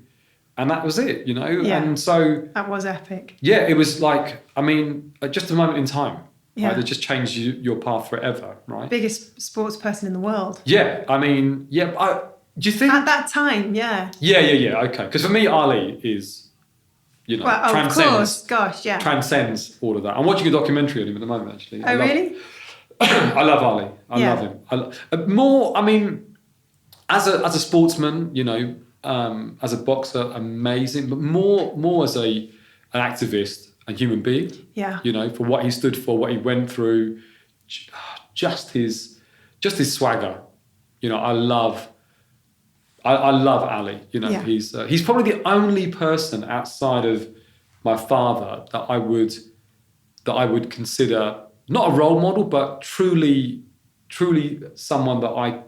[SPEAKER 2] and that was it, you know, and so
[SPEAKER 1] that was epic.
[SPEAKER 2] Yeah, it was like, I mean, just a moment in time. Yeah. Right, that just changed your path forever, right?
[SPEAKER 1] Biggest sports person in the world.
[SPEAKER 2] Yeah, I mean, do you think
[SPEAKER 1] at that time? Yeah.
[SPEAKER 2] Yeah. Okay, because for me, Ali is, you know, transcends.
[SPEAKER 1] Of course, gosh,
[SPEAKER 2] transcends all of that. I'm watching a documentary on him at the moment, actually.
[SPEAKER 1] Oh, really?
[SPEAKER 2] I love Ali. I love him. More, I mean, as a sportsman, you know, as a boxer, amazing, but more as an activist. A human being, you know, for what he stood for, what he went through, just his swagger, you know. I love Ali. You know, he's probably the only person outside of my father that I would consider not a role model, but truly someone that I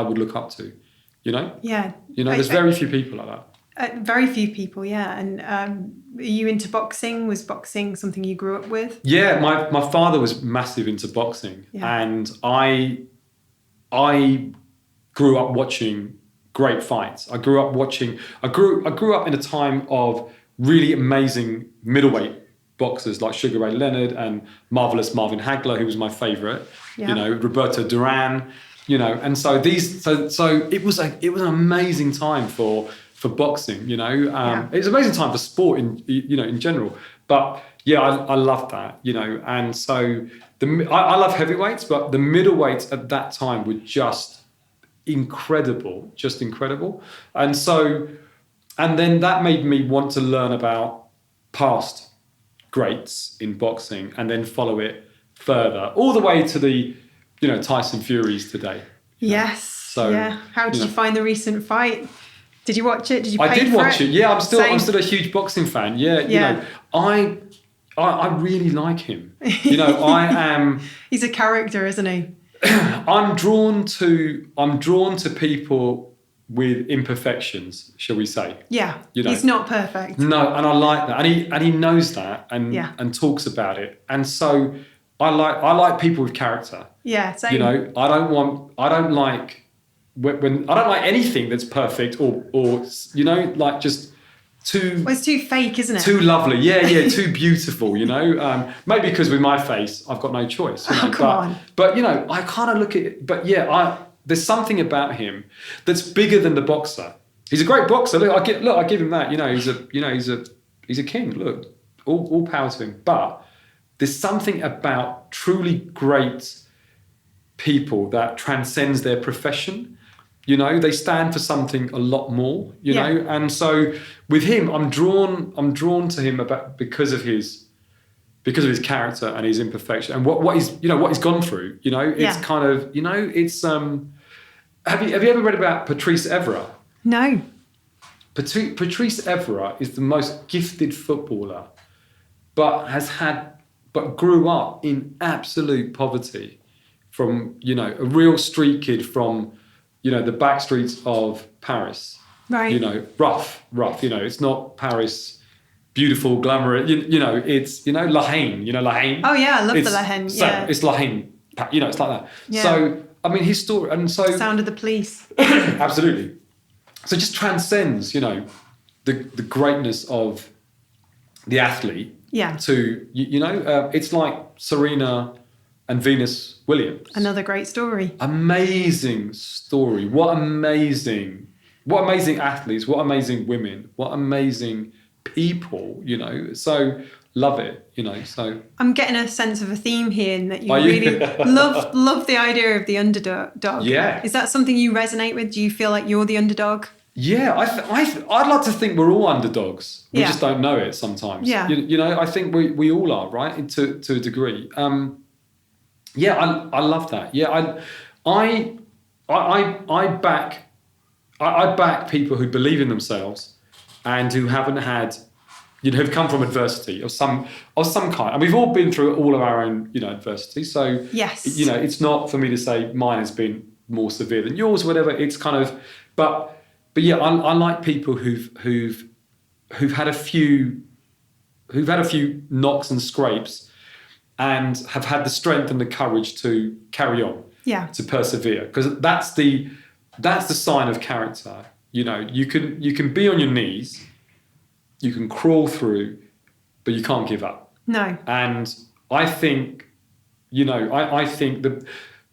[SPEAKER 2] would look up to. You know, you know, there's very few people like that.
[SPEAKER 1] Very few people, And are you into boxing? Was boxing something you grew up with?
[SPEAKER 2] Yeah, my father was massive into boxing, and I grew up watching great fights. I grew up in a time of really amazing middleweight boxers like Sugar Ray Leonard and marvelous Marvin Hagler, who was my favourite. You know, Roberto Duran. You know, and so it was an amazing time for boxing, you know. It's an amazing time for sport in general. But I love that, you know. And so I love heavyweights, but the middleweights at that time were just incredible. And then that made me want to learn about past greats in boxing and then follow it further, all the way to the, you know, Tyson Furies today.
[SPEAKER 1] Yes. So how did you find the recent fight? Did you watch it? Did you?
[SPEAKER 2] I did watch it. Yeah, I'm still a huge boxing fan. Yeah. You know, I really like him. You know, I am.
[SPEAKER 1] He's a character, isn't he?
[SPEAKER 2] I'm drawn to people with imperfections, shall we say?
[SPEAKER 1] Yeah.
[SPEAKER 2] You know,
[SPEAKER 1] he's not perfect.
[SPEAKER 2] No, and I like that, and he knows that, and talks about it, and so I like people with character.
[SPEAKER 1] Yeah. Same.
[SPEAKER 2] You know, I don't like anything that's perfect or you know, like just too.
[SPEAKER 1] Well, it's too fake, isn't it?
[SPEAKER 2] Too lovely, yeah, too beautiful. You know, maybe because with my face, I've got no choice. You know?
[SPEAKER 1] Come on.
[SPEAKER 2] But you know, I kind of look at it. But there's something about him that's bigger than the boxer. He's a great boxer. Look, I give him that. You know, he's a king. Look, all power to him. But there's something about truly great people that transcends their profession. You know, they stand for something a lot more, you know. And so with him, I'm drawn to him because of his character and his imperfection and what he's gone through. You know, it's kind of, you know, it's have you ever read about Patrice Evra?
[SPEAKER 1] No.
[SPEAKER 2] Patrice Evra is the most gifted footballer, but grew up in absolute poverty from, you know, a real street kid from, you know, the back streets of Paris.
[SPEAKER 1] Right.
[SPEAKER 2] You know, rough. You know, it's not Paris, beautiful, glamorous. You know, it's, you know, La Haine. You know La Haine?
[SPEAKER 1] Oh, yeah, I love the La Haine.
[SPEAKER 2] So it's La Haine. You know, it's like that. Yeah. So I mean, his story, and so
[SPEAKER 1] Sound of the Police.
[SPEAKER 2] absolutely. So it just transcends, the greatness of the athlete.
[SPEAKER 1] Yeah.
[SPEAKER 2] To it's like Serena and Venus Williams.
[SPEAKER 1] Another great story.
[SPEAKER 2] Amazing story. What amazing athletes, what amazing women, what amazing people, So love it, so.
[SPEAKER 1] I'm getting a sense of a theme here in that you really love the idea of the underdog.
[SPEAKER 2] Yeah.
[SPEAKER 1] Is that something you resonate with? Do you feel like you're the underdog?
[SPEAKER 2] Yeah, I'd like to think we're all underdogs. We
[SPEAKER 1] Yeah.
[SPEAKER 2] just don't know it sometimes.
[SPEAKER 1] Yeah.
[SPEAKER 2] I think we all are, right? To a degree. I love that. Yeah, I back people who believe in themselves and who haven't had, who've come from adversity of some kind. And we've all been through all of our own, adversity. So
[SPEAKER 1] Yes.
[SPEAKER 2] it's not for me to say mine has been more severe than yours, whatever. It's kind of, but yeah, I like people who've had a few knocks and scrapes and have had the strength and the courage to carry on, to persevere, because that's the sign of character. You can be on your knees, you can crawl through, but you can't give up.
[SPEAKER 1] No.
[SPEAKER 2] And I think, I think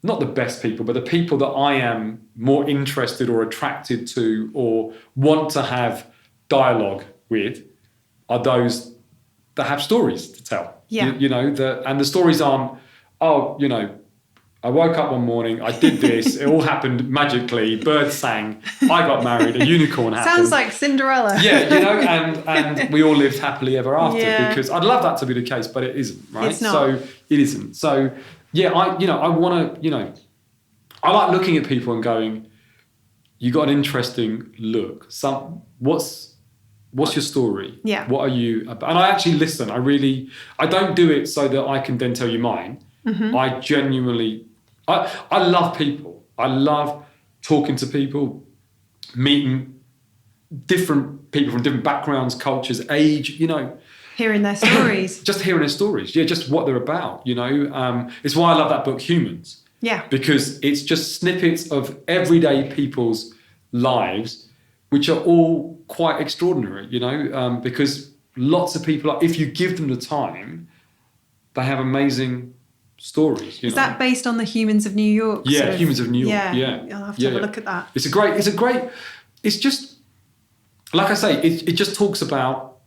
[SPEAKER 2] not the best people, but the people that I am more interested or attracted to or want to have dialogue with are those that have stories to tell.
[SPEAKER 1] Yeah.
[SPEAKER 2] And the stories aren't, I woke up one morning, I did this, it all happened magically, birds sang, I got married, a unicorn happened.
[SPEAKER 1] Sounds like Cinderella.
[SPEAKER 2] Yeah, and we all lived happily ever after, because I'd love that to be the case, but it isn't, right?
[SPEAKER 1] It's not.
[SPEAKER 2] So it isn't. So yeah, I want to, I like looking at people and going, you got an interesting look. What's your story?
[SPEAKER 1] Yeah.
[SPEAKER 2] What are you about? And I actually listen. I don't do it so that I can then tell you mine. Mm-hmm. I genuinely, I love people. I love talking to people, meeting different people from different backgrounds, cultures, age,
[SPEAKER 1] Hearing their stories.
[SPEAKER 2] Just hearing their stories. Yeah, just what they're about, It's why I love that book, Humans.
[SPEAKER 1] Yeah.
[SPEAKER 2] Because it's just snippets of everyday people's lives, which are all quite extraordinary, because lots of people, if you give them the time, they have amazing stories.
[SPEAKER 1] Is that based on the Humans of New York?
[SPEAKER 2] Yeah, Humans of New York. Yeah.
[SPEAKER 1] I'll have to have a look at that.
[SPEAKER 2] It's just, like I say, it just talks about,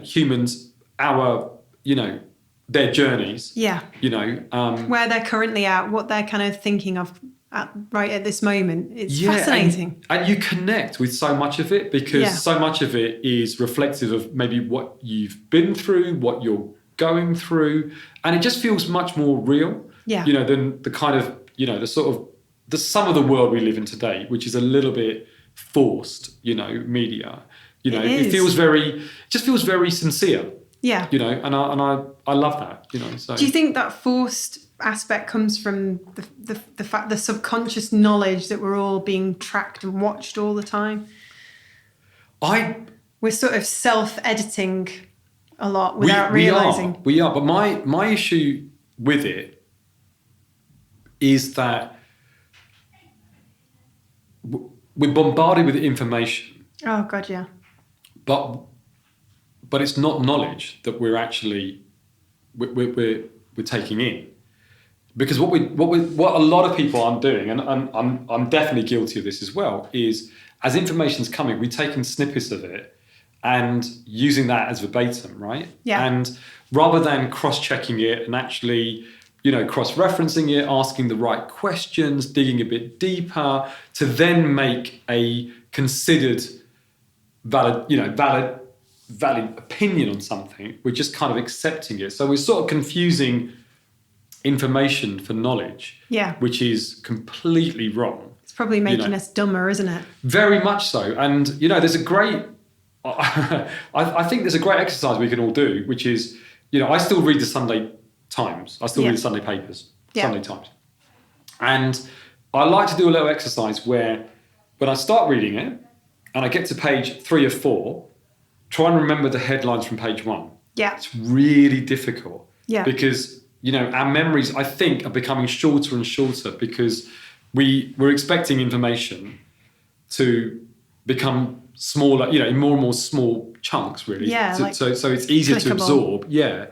[SPEAKER 2] humans, their journeys.
[SPEAKER 1] Yeah. Where they're currently at, what they're kind of thinking of right at this moment. It's fascinating.
[SPEAKER 2] And you connect with so much of it, because so much of it is reflective of maybe what you've been through, what you're going through, and it just feels much more real, than the kind of, the sort of the some of the world we live in today, which is a little bit forced, media. It feels very sincere.
[SPEAKER 1] Yeah.
[SPEAKER 2] And I love that, So
[SPEAKER 1] do you think that forced aspect comes from the fact, the subconscious knowledge that we're all being tracked and watched all the time? We're sort of self-editing a lot without realizing.
[SPEAKER 2] We are. But my issue with it is that we're bombarded with information.
[SPEAKER 1] Oh God, yeah.
[SPEAKER 2] But it's not knowledge that we're actually we're taking in, because what a lot of people aren't doing, and I'm definitely guilty of this as well, is as information's coming, we're taking snippets of it and using that as verbatim, right?
[SPEAKER 1] Yeah.
[SPEAKER 2] And rather than cross-checking it and actually, cross-referencing it, asking the right questions, digging a bit deeper to then make a considered valid opinion on something, we're just kind of accepting it. So we're sort of confusing information for knowledge, which is completely wrong.
[SPEAKER 1] It's probably making us dumber, isn't it?
[SPEAKER 2] Very much so. And, there's a great, I think there's a great exercise we can all do, which is, I still read the Sunday Times. I still read the Sunday papers, Sunday Times. And I like to do a little exercise where when I start reading it and I get to page 3 or 4, try and remember the headlines from page 1.
[SPEAKER 1] Yeah.
[SPEAKER 2] It's really difficult.
[SPEAKER 1] Yeah.
[SPEAKER 2] Because our memories, I think, are becoming shorter and shorter because we're expecting information to become smaller, in more and more small chunks, really.
[SPEAKER 1] Yeah,
[SPEAKER 2] so it's easier to absorb. Yeah.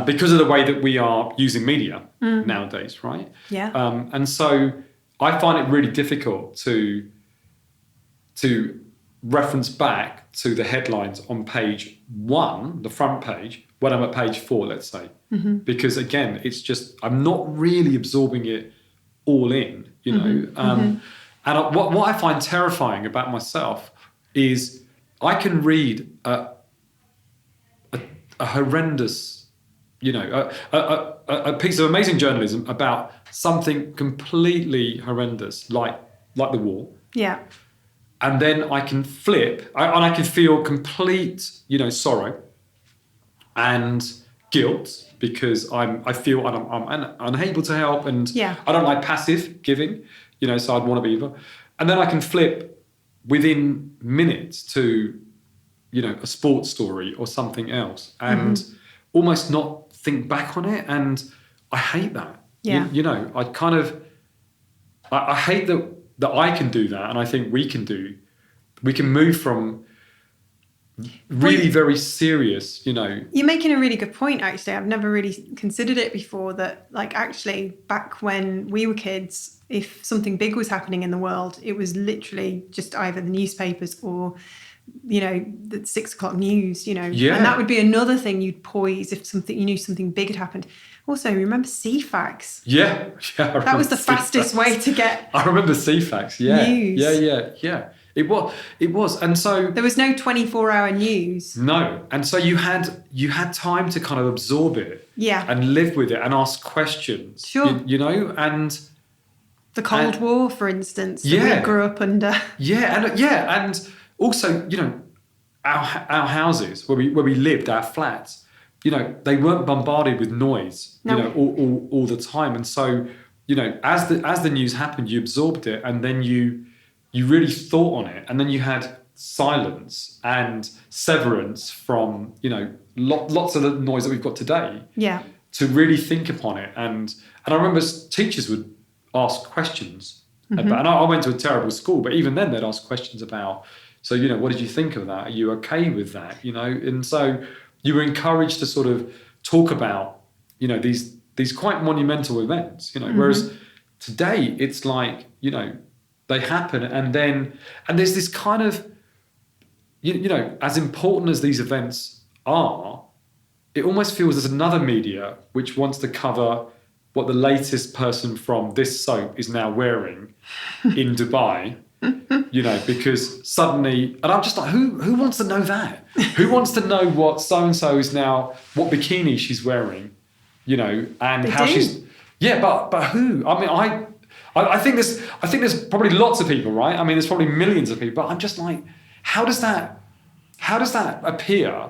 [SPEAKER 2] Because of the way that we are using media nowadays, right?
[SPEAKER 1] Yeah.
[SPEAKER 2] And so I find it really difficult to reference back to the headlines on page 1, the front page, when I'm at page 4, let's say. Mm-hmm. Because again, it's just, I'm not really absorbing it all in, And what I find terrifying about myself is I can read a horrendous, a piece of amazing journalism about something completely horrendous, like the war.
[SPEAKER 1] Yeah.
[SPEAKER 2] And then I can flip, and I can feel complete, sorrow and guilt because I feel I'm unable to help, and I don't like passive giving, so I'd want to be either. And then I can flip within minutes to, a sports story or something else, and almost not think back on it. And I hate that.
[SPEAKER 1] Yeah.
[SPEAKER 2] I kind of, I hate that I can do that, and I think we can move from really very serious,
[SPEAKER 1] You're making a really good point, actually. I've never really considered it before, that actually back when we were kids, if something big was happening in the world, it was literally just either the newspapers or, the 6 o'clock news, Yeah. And that would be another thing you'd poise if you knew something big had happened. Also, remember CFAX?
[SPEAKER 2] Yeah.
[SPEAKER 1] That was the fastest way to get
[SPEAKER 2] I remember CFAX,
[SPEAKER 1] news.
[SPEAKER 2] Yeah. It was. And so
[SPEAKER 1] there was no 24-hour news.
[SPEAKER 2] No. And so you had time to kind of absorb it.
[SPEAKER 1] Yeah.
[SPEAKER 2] And live with it and ask questions.
[SPEAKER 1] Sure.
[SPEAKER 2] And
[SPEAKER 1] the Cold War, for instance, that we grew up under.
[SPEAKER 2] Yeah, and also, our houses where we lived, our flats, they weren't bombarded with noise, all the time. And so, as the news happened, you absorbed it, and then you really thought on it, and then you had silence and severance from, lots of the noise that we've got today.
[SPEAKER 1] Yeah.
[SPEAKER 2] To really think upon it. And I remember teachers would ask questions about, and I went to a terrible school, but even then they'd ask questions about, so, what did you think of that? Are you okay with that? And so you were encouraged to sort of talk about, these quite monumental events, whereas today it's like, they happen, and there's this kind of, as important as these events are, it almost feels there's another media which wants to cover what the latest person from this soap is now wearing in Dubai, because suddenly, and I'm just like, who wants to know that? Who wants to know what so-and-so is now, what bikini she's wearing, and
[SPEAKER 1] they
[SPEAKER 2] how
[SPEAKER 1] do.
[SPEAKER 2] she's, but who? I mean, I think there's probably lots of people, right? I mean, there's probably millions of people, but I'm just like, how does that appear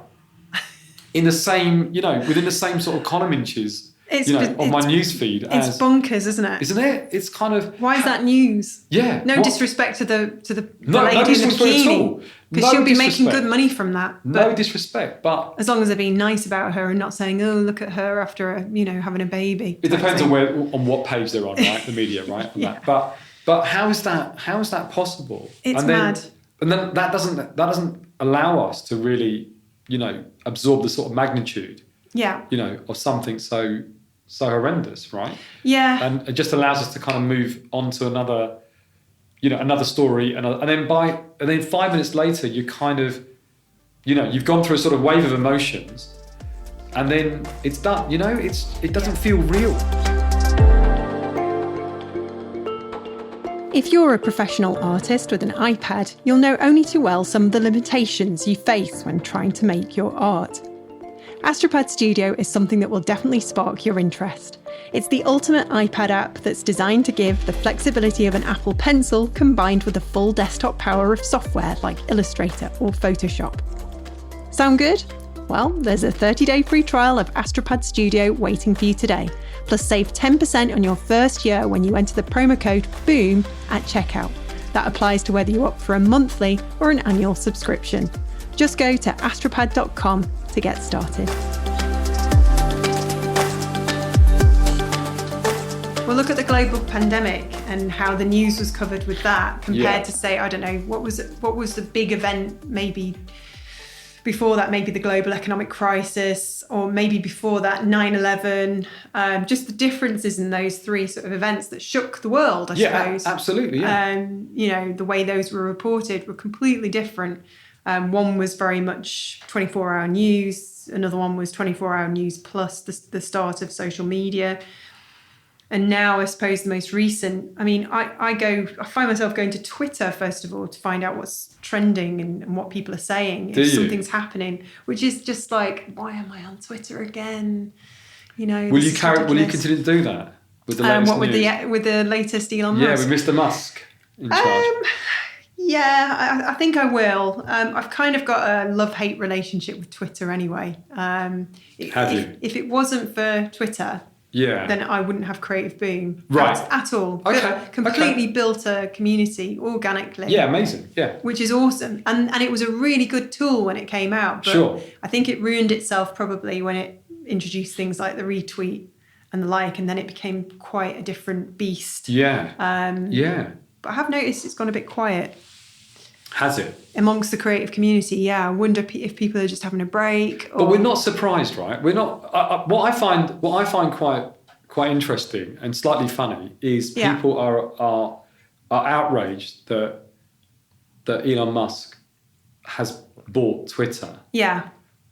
[SPEAKER 2] in the same, within the same sort of column inches, of my newsfeed?
[SPEAKER 1] It's bonkers, isn't it?
[SPEAKER 2] Isn't it? It's kind of,
[SPEAKER 1] why is that news?
[SPEAKER 2] Yeah.
[SPEAKER 1] No disrespect to the
[SPEAKER 2] No
[SPEAKER 1] lady in the
[SPEAKER 2] disrespect at
[SPEAKER 1] bikini,
[SPEAKER 2] all.
[SPEAKER 1] because she'll be making good money from that.
[SPEAKER 2] No disrespect, but
[SPEAKER 1] as long as they're being nice about her and not saying, "Oh, look at her after having a baby."
[SPEAKER 2] It depends on what page they're on, right? The media, right? That. But how is that possible?
[SPEAKER 1] It's mad.
[SPEAKER 2] And then that doesn't allow us to really, absorb the sort of magnitude, of something so horrendous, right?
[SPEAKER 1] Yeah.
[SPEAKER 2] And it just allows us to kind of move on to another, another story, and then 5 minutes later, you kind of, you've gone through a sort of wave of emotions, and then it's done. It doesn't feel real.
[SPEAKER 1] If you're a professional artist with an iPad, you'll know only too well some of the limitations you face when trying to make your art. Astropad Studio is something that will definitely spark your interest. It's the ultimate iPad app that's designed to give the flexibility of an Apple Pencil combined with the full desktop power of software like Illustrator or Photoshop. Sound good? Well, there's a 30-day free trial of Astropad Studio waiting for you today. Plus save 10% on your first year when you enter the promo code BOOM at checkout. That applies to whether you opt for a monthly or an annual subscription. Just go to astropad.com to get started. Well, look at the global pandemic and how the news was covered with that compared to, say, I don't know, what was the big event maybe before that, maybe the global economic crisis, or maybe before that 9/11, just the differences in those three sort of events that shook the world, I suppose.
[SPEAKER 2] Absolutely, yeah.
[SPEAKER 1] The way those were reported were completely different. One was very much 24-hour news, another one was 24-hour news plus the start of social media. And now, I suppose the most recent, I mean, I find myself going to Twitter, first of all, to find out what's trending and what people are saying. If something's happening, which is just like, why am I on Twitter again?
[SPEAKER 2] Will you continue to do that with the latest news?
[SPEAKER 1] with the latest Elon Musk?
[SPEAKER 2] Yeah, with Mr. Musk in charge.
[SPEAKER 1] Yeah, I think I will. I've kind of got a love-hate relationship with Twitter anyway. If it wasn't for Twitter, then I wouldn't have Creative Boom at all.
[SPEAKER 2] Okay.
[SPEAKER 1] Completely built a community organically.
[SPEAKER 2] Yeah, amazing. Yeah.
[SPEAKER 1] Which is awesome. And it was a really good tool when it came out. But I think it ruined itself probably when it introduced things like the retweet and the like, and then it became quite a different beast.
[SPEAKER 2] Yeah.
[SPEAKER 1] But I have noticed it's gone a bit quiet.
[SPEAKER 2] Has it?
[SPEAKER 1] Amongst the creative community, yeah. I wonder if people are just having a break.
[SPEAKER 2] But we're not surprised, right? We're not. What I find quite interesting and slightly funny is people are outraged that Elon Musk has bought Twitter.
[SPEAKER 1] Yeah.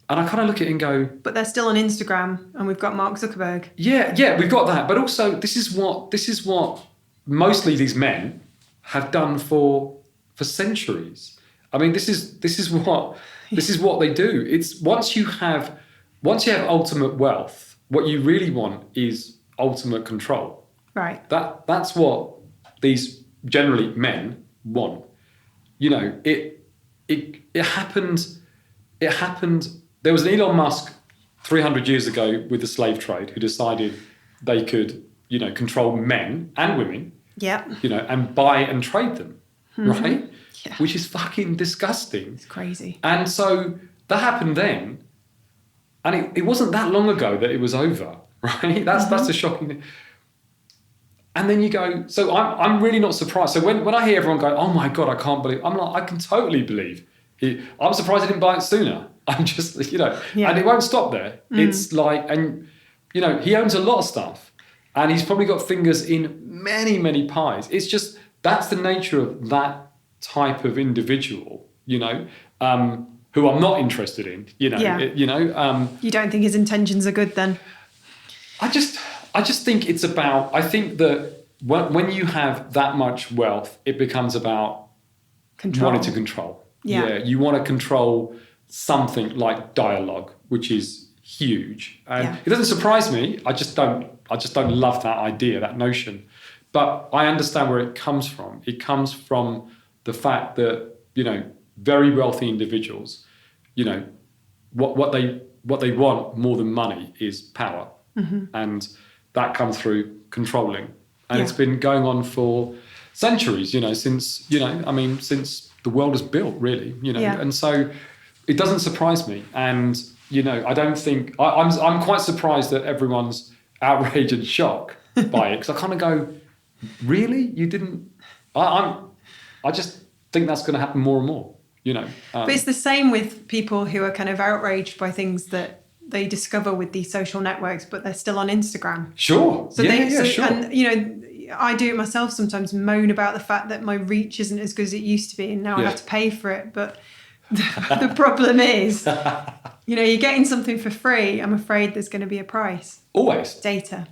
[SPEAKER 2] And I kind of look at it and go,
[SPEAKER 1] but they're still on Instagram, and we've got Mark Zuckerberg.
[SPEAKER 2] Yeah, we've got that. But also, this is what mostly these men have done for centuries. I mean, this is what they do. It's once you have ultimate wealth, what you really want is ultimate control.
[SPEAKER 1] Right.
[SPEAKER 2] That's what these generally men want. It happened. There was an Elon Musk 300 years ago with the slave trade who decided they could, control men and women.
[SPEAKER 1] Yeah.
[SPEAKER 2] And buy and trade them.
[SPEAKER 1] Mm-hmm.
[SPEAKER 2] Right?
[SPEAKER 1] Yeah.
[SPEAKER 2] Which is fucking disgusting.
[SPEAKER 1] It's crazy.
[SPEAKER 2] And so that happened then. And it wasn't that long ago that it was over, right? That's a shocking thing. And then you go, so I'm really not surprised. So when I hear everyone go, oh my God, I can't believe, I'm like, I can totally believe. I'm surprised he didn't buy it sooner. I'm just, and it won't stop there. It's like, and, he owns a lot of stuff. And he's probably got fingers in many, many pies. It's just, that's the nature of that type of individual, who I'm not interested in, You
[SPEAKER 1] don't think his intentions are good then?
[SPEAKER 2] I just think it's about, I think that when you have that much wealth, it becomes about wanting to control. Yeah. You want to control something like dialogue, which is huge. And it doesn't surprise me. I just don't love that idea, that notion. But I understand where it comes from. It comes from the fact that, very wealthy individuals, what they want more than money is power. Mm-hmm. And that comes through controlling. And it's been going on for centuries, since the world was built, really, And so it doesn't surprise me. And, I don't think, I'm quite surprised that everyone's outraged and shocked by it. Because I kind of go, really? You didn't? I just think that's going to happen more and more, But
[SPEAKER 1] it's the same with people who are kind of outraged by things that they discover with these social networks, but they're still on Instagram.
[SPEAKER 2] Sure.
[SPEAKER 1] So sure. And, I do it myself sometimes, moan about the fact that my reach isn't as good as it used to be, and now I have to pay for it. But the problem is, you're getting something for free. I'm afraid there's going to be a price.
[SPEAKER 2] Always.
[SPEAKER 1] Data.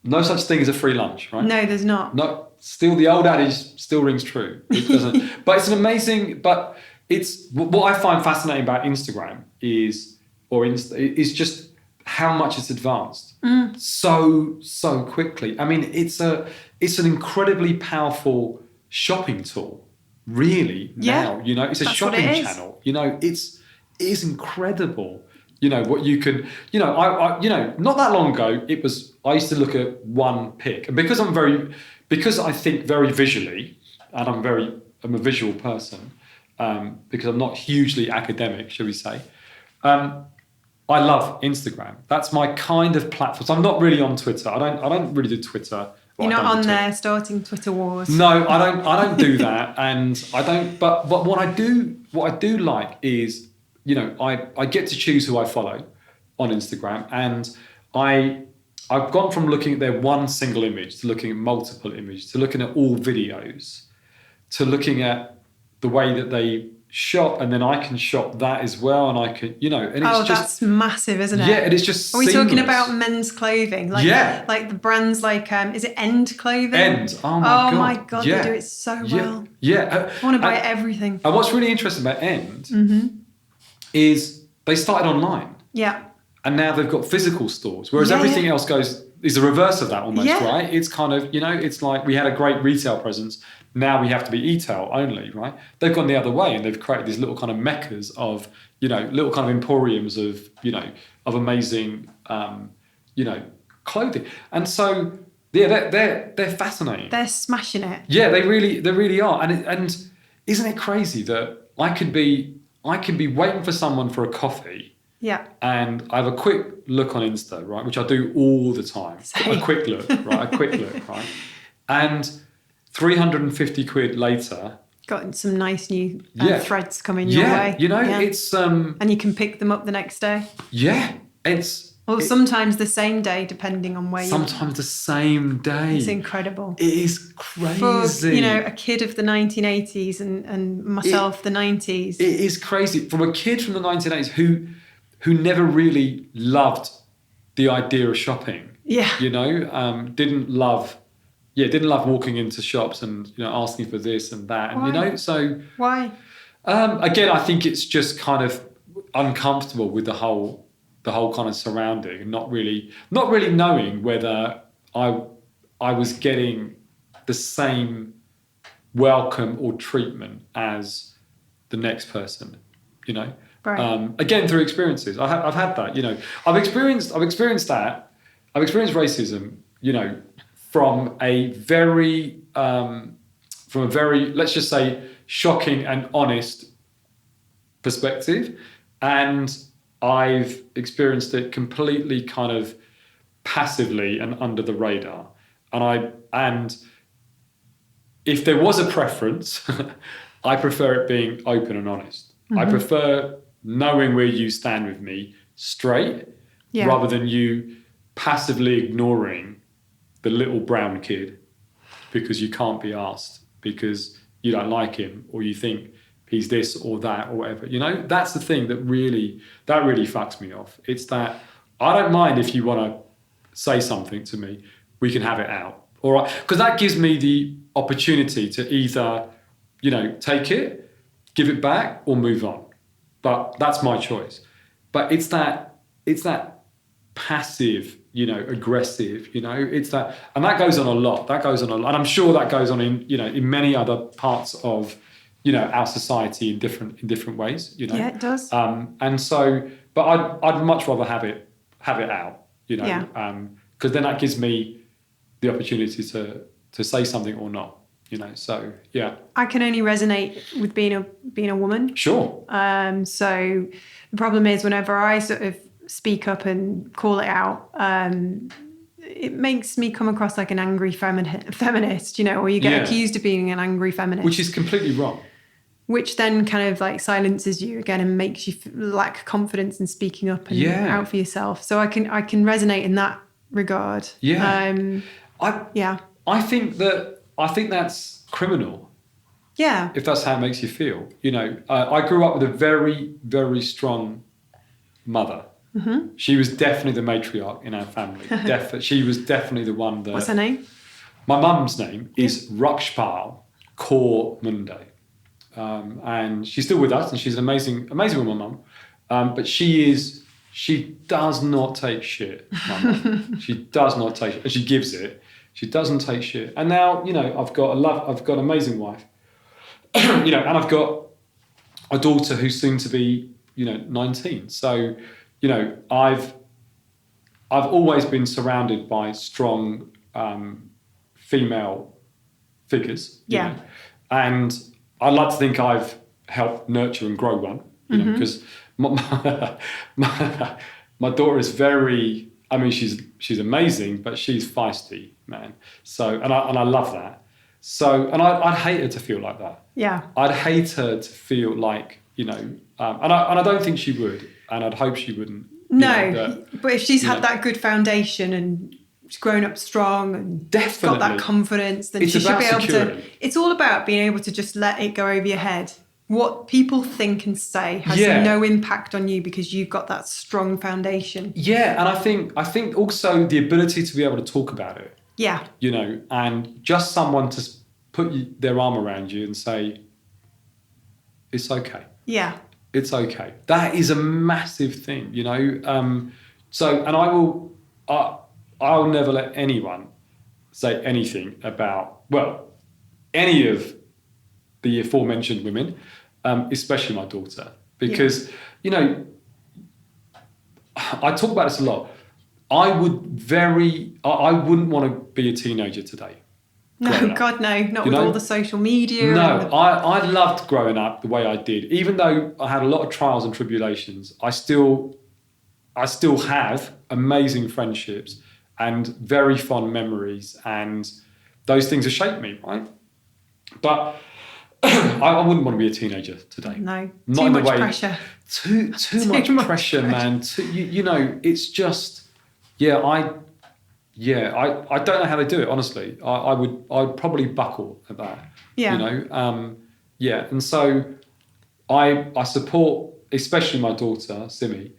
[SPEAKER 2] No such thing as a free lunch, right?
[SPEAKER 1] No, there's not.
[SPEAKER 2] No, still the old adage still rings true. It doesn't. But it's an amazing. But it's what I find fascinating about Instagram is just how much it's advanced so quickly. I mean, it's an incredibly powerful shopping tool. Really, now it's a shopping channel. It is incredible. What you can, I not that long ago, I used to look at one pic, and because I think very visually, and I'm a visual person, because I'm not hugely academic, shall we say, I I love Instagram. That's my kind of platform. So I'm not really on Twitter. I don't really do Twitter.
[SPEAKER 1] You're not on there starting Twitter wars.
[SPEAKER 2] No, I don't do that, and I don't. But what I do like is, I get to choose who I follow on Instagram, and I've gone from looking at their one single image to looking at multiple images to looking at all videos to looking at the way that they shop, and then I can shop that as well, and I can, and it's
[SPEAKER 1] that's massive, isn't it?
[SPEAKER 2] Yeah, and it's just
[SPEAKER 1] Are we
[SPEAKER 2] seamless.
[SPEAKER 1] talking about men's clothing? Like the brands like, is it End Clothing?
[SPEAKER 2] End. Oh my God.
[SPEAKER 1] They do it so well.
[SPEAKER 2] Yeah.
[SPEAKER 1] I want to buy everything.
[SPEAKER 2] And what's really interesting about End is they started online.
[SPEAKER 1] Yeah.
[SPEAKER 2] And now they've got physical stores, whereas everything else is the reverse of that almost, right? It's kind of, it's like we had a great retail presence. Now we have to be e-tail only, right? They've gone the other way, and they've created these little kind of meccas of, little kind of emporiums of, of amazing, clothing. And so, they're fascinating.
[SPEAKER 1] They're smashing it.
[SPEAKER 2] Yeah, they really are. And isn't it crazy that I could be waiting for someone for a coffee.
[SPEAKER 1] Yeah.
[SPEAKER 2] And I have a quick look on Insta, right, which I do all the time.
[SPEAKER 1] Same.
[SPEAKER 2] A quick look, right? And 350 quid later.
[SPEAKER 1] Got some nice new threads coming your way.
[SPEAKER 2] It's...
[SPEAKER 1] and you can pick them up the next day.
[SPEAKER 2] Yeah,
[SPEAKER 1] sometimes the same day, depending on where
[SPEAKER 2] sometimes the same day.
[SPEAKER 1] It's incredible.
[SPEAKER 2] It is crazy.
[SPEAKER 1] For, a kid of the 1980s and myself, the 90s.
[SPEAKER 2] It is crazy. From a kid from the 1980s who never really loved the idea of shopping.
[SPEAKER 1] Yeah.
[SPEAKER 2] Didn't love walking into shops and asking for this and that. And so
[SPEAKER 1] why?
[SPEAKER 2] Again, I think it's just kind of uncomfortable with the whole kind of surrounding, and not really knowing whether I was getting the same welcome or treatment as the next person,
[SPEAKER 1] Right.
[SPEAKER 2] Again, through experiences. I've had that, I've experienced that. I've experienced racism, from a very, let's just say, shocking and honest perspective. And I've experienced it completely kind of passively and under the radar. And if there was a preference, I prefer it being open and honest. Mm-hmm. I prefer knowing where you stand with me straight, rather than you passively ignoring the little brown kid because you can't be asked, because you don't like him, or you think he's this or that or whatever. That's the thing that really fucks me off. It's that I don't mind if you want to say something to me, we can have it out. All right. Because that gives me the opportunity to either, take it, give it back, or move on. But that's my choice. But it's that passive, aggressive, it's that, and that goes on a lot. And I'm sure that goes on in many other parts of, our society in different ways,
[SPEAKER 1] Yeah, it does.
[SPEAKER 2] And so, but I'd much rather have it out, because then that gives me the opportunity to say something or not. So yeah.
[SPEAKER 1] I can only resonate with being a woman.
[SPEAKER 2] Sure.
[SPEAKER 1] So the problem is whenever I sort of speak up and call it out, it makes me come across like an angry feminist, or you get accused of being an angry feminist.
[SPEAKER 2] Which is completely wrong.
[SPEAKER 1] Which then kind of like silences you again and makes you lack confidence in speaking up and out for yourself. So I can resonate in that regard.
[SPEAKER 2] Yeah. I think that's criminal.
[SPEAKER 1] Yeah.
[SPEAKER 2] If that's how it makes you feel. I grew up with a very, very strong mother. Mm-hmm. She was definitely the matriarch in our family. She was definitely the one that...
[SPEAKER 1] What's her name?
[SPEAKER 2] My mum's name is Gush Mundae. And she's still with us, and she's an amazing woman, mum. But she does not take shit, my mum. She does not take shit. And she gives it. She doesn't take shit. And now, I've got an amazing wife. And I've got a daughter who's soon to be, 19. So, I've always been surrounded by strong female figures.
[SPEAKER 1] Yeah.
[SPEAKER 2] And I'd like to think I've helped nurture and grow one, because my daughter is very, I mean, she's amazing, but she's feisty, man. So, and I love that. So, and I'd hate her to feel like that.
[SPEAKER 1] Yeah.
[SPEAKER 2] I'd hate her to feel like, and I don't think she would, and I'd hope she wouldn't.
[SPEAKER 1] No, but if she's had that good foundation and she's grown up strong and
[SPEAKER 2] definitely
[SPEAKER 1] got that confidence, then she should be able to. It's all about being able to just let it go over your head. What people think and say has no impact on you because you've got that strong foundation.
[SPEAKER 2] Yeah, and I think also the ability to be able to talk about it.
[SPEAKER 1] Yeah.
[SPEAKER 2] And just someone to put their arm around you and say, it's okay.
[SPEAKER 1] Yeah.
[SPEAKER 2] It's okay. That is a massive thing, So, and I'll never let anyone say anything about, any of the aforementioned women, especially my daughter, because, I talk about this a lot. I wouldn't want to be a teenager today.
[SPEAKER 1] No, God, no. Not with all the social media.
[SPEAKER 2] No, I loved growing up the way I did. Even though I had a lot of trials and tribulations, I still have amazing friendships and very fond memories, and those things have shaped me, right? But I wouldn't want to be a teenager today.
[SPEAKER 1] No,
[SPEAKER 2] not
[SPEAKER 1] too
[SPEAKER 2] in
[SPEAKER 1] much
[SPEAKER 2] the way,
[SPEAKER 1] pressure.
[SPEAKER 2] Too much pressure, man. It's just, I don't know how they do it, honestly. I'd probably buckle at that. Yeah. And so I support, especially my daughter, Simi,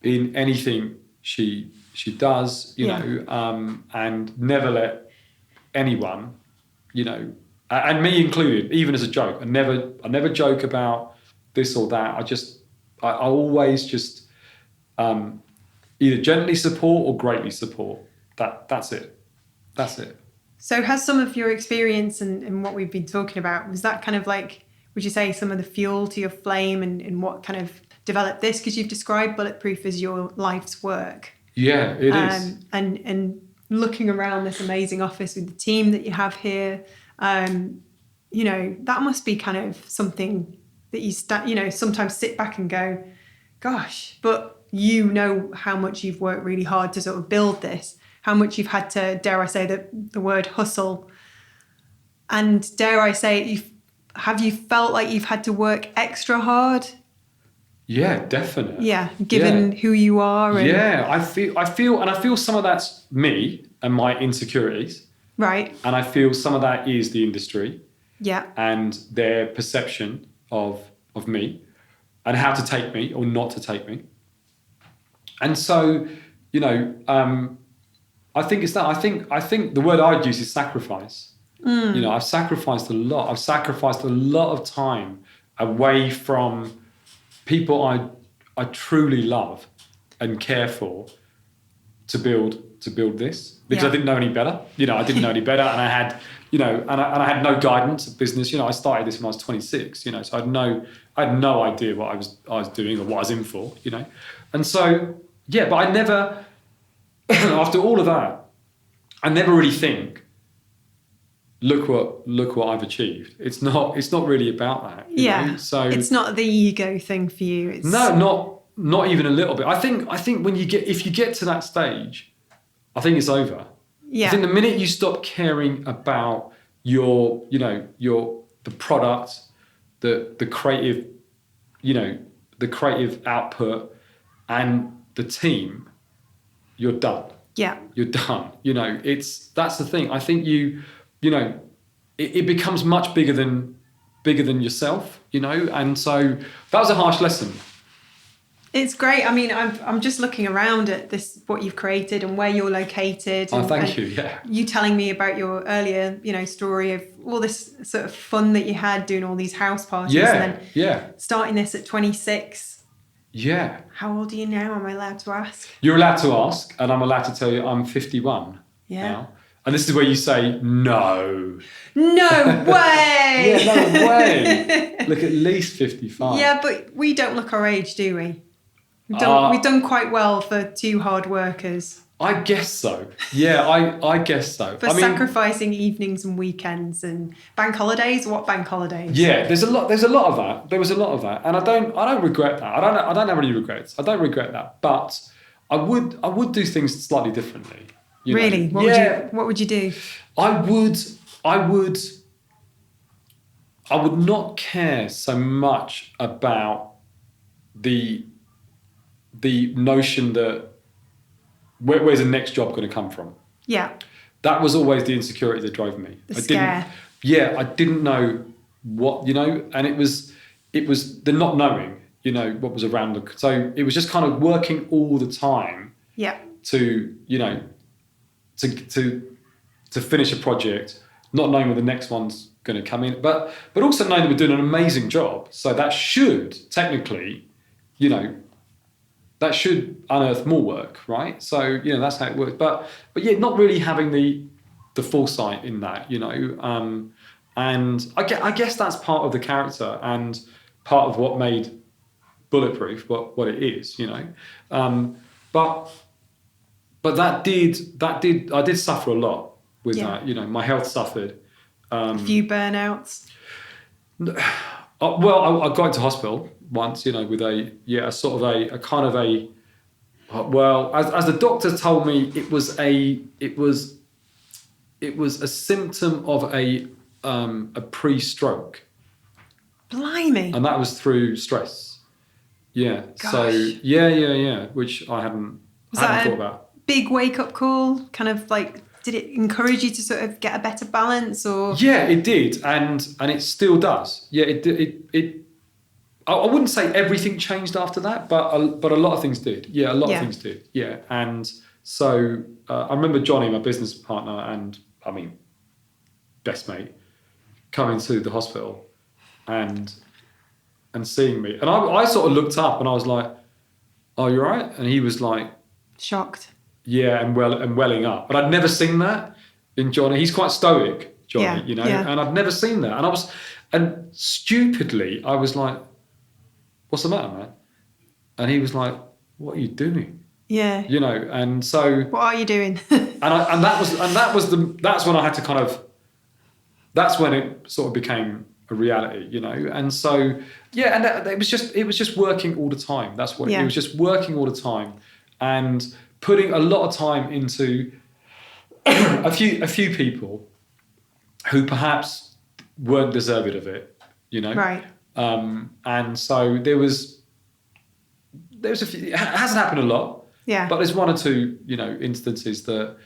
[SPEAKER 2] in anything she does, and never let anyone, and me included, even as a joke. I never joke about this or that. I always just either gently support or greatly support. That's it.
[SPEAKER 1] So has some of your experience and what we've been talking about, was that kind of like, would you say, some of the fuel to your flame and what kind of developed this? Because you've described Bulletproof as your life's work.
[SPEAKER 2] Yeah, it is.
[SPEAKER 1] And looking around this amazing office with the team that you have here, that must be kind of something that you sometimes sit back and go, gosh, but how much you've worked really hard to sort of build this, how much you've had to, dare I say the word hustle, and dare I say, have you felt like you've had to work extra hard?
[SPEAKER 2] Yeah, definitely.
[SPEAKER 1] Yeah, given who you are. And
[SPEAKER 2] I feel some of that's me and my insecurities.
[SPEAKER 1] Right.
[SPEAKER 2] And I feel some of that is the industry.
[SPEAKER 1] Yeah.
[SPEAKER 2] And their perception of me and how to take me or not to take me. And so, I think it's that. I think the word I'd use is sacrifice. I've sacrificed a lot. I've sacrificed a lot of time away from people I truly love and care for to build this, because I didn't know any better. I didn't know any better, and I had, and I had no guidance of business. I started this when I was 26. So I had no idea what I was doing or what I was in for. And so but I never, after all of that, I never really think, look what I've achieved. It's not really about that. You know? So
[SPEAKER 1] it's not the ego thing for you. It's...
[SPEAKER 2] No, not even a little bit. I think if you get to that stage, I think it's over.
[SPEAKER 1] Yeah.
[SPEAKER 2] I think the minute you stop caring about the product, the creative, the creative output and the team, you're done.
[SPEAKER 1] Yeah.
[SPEAKER 2] You're done. That's the thing. I think it becomes much bigger than yourself, and so that was a harsh lesson.
[SPEAKER 1] It's great. I mean, I'm just looking around at this, what you've created and where you're located.
[SPEAKER 2] Oh, thank you. Yeah.
[SPEAKER 1] You telling me about your earlier, story of all this sort of fun that you had doing all these house parties.
[SPEAKER 2] Yeah.
[SPEAKER 1] And then starting this at 26.
[SPEAKER 2] Yeah.
[SPEAKER 1] How old are you now? Am I allowed to ask? You're
[SPEAKER 2] allowed to ask, and I'm allowed to tell you I'm 51 now. And this is where you say, no.
[SPEAKER 1] No way!
[SPEAKER 2] No way. Look, at least 55.
[SPEAKER 1] Yeah, but we don't look our age, do we? We've done quite well for two hard workers.
[SPEAKER 2] I guess so. Yeah, I guess so.
[SPEAKER 1] For sacrificing evenings and weekends and bank holidays. What bank holidays?
[SPEAKER 2] Yeah, there's a lot of that. There was a lot of that, and I don't regret that. I don't have any regrets. I don't regret that. But I would do things slightly differently.
[SPEAKER 1] Really? What would you do?
[SPEAKER 2] I would not care so much about the notion that where's the next job going to come from.
[SPEAKER 1] Yeah.
[SPEAKER 2] That was always the insecurity that drove me.
[SPEAKER 1] The scare.
[SPEAKER 2] I didn't know what, and it was the not knowing, what was around. So it was just kind of working all the time.
[SPEAKER 1] Yeah.
[SPEAKER 2] To finish a project, not knowing when the next one's going to come in, but also knowing that we're doing an amazing job. So that should technically, that should unearth more work, right? So that's how it works. But yeah, not really having the foresight in that, and I guess that's part of the character and part of what made Bulletproof what it is, But that did I did suffer a lot with that. My health suffered.
[SPEAKER 1] A few burnouts.
[SPEAKER 2] Well, I got into hospital once, with a sort of a kind of a, well, as the doctors told me, it was a symptom of a pre-stroke.
[SPEAKER 1] Blimey.
[SPEAKER 2] And that was through stress. Yeah.
[SPEAKER 1] Gosh.
[SPEAKER 2] So yeah, which I hadn't thought about.
[SPEAKER 1] Big wake-up call, kind of like, did it encourage you to sort of get a better balance, or?
[SPEAKER 2] Yeah, it did, and it still does. Yeah, it I wouldn't say everything changed after that, but a lot of things did. Yeah, a lot of things did. Yeah, and so I remember Johnny, my business partner, and best mate, coming to the hospital and seeing me, and I sort of looked up and I was like, "Oh, you're right," and he was like,
[SPEAKER 1] shocked.
[SPEAKER 2] Yeah, and welling up. But I'd never seen that in Johnny. He's quite stoic, Johnny, and I'd never seen that. And stupidly, I was like, "What's the matter, man?" And he was like, "What are you doing?"
[SPEAKER 1] Yeah.
[SPEAKER 2] And so.
[SPEAKER 1] What are you doing?
[SPEAKER 2] that's when I had to kind of. That's when it sort of became a reality, And so and it was just working all the time. That's what it was, just working all the time, and putting a lot of time into a few people who perhaps weren't deserving of it,
[SPEAKER 1] Right.
[SPEAKER 2] And so there was a few. It hasn't happened a lot.
[SPEAKER 1] Yeah.
[SPEAKER 2] But there's one or two, instances that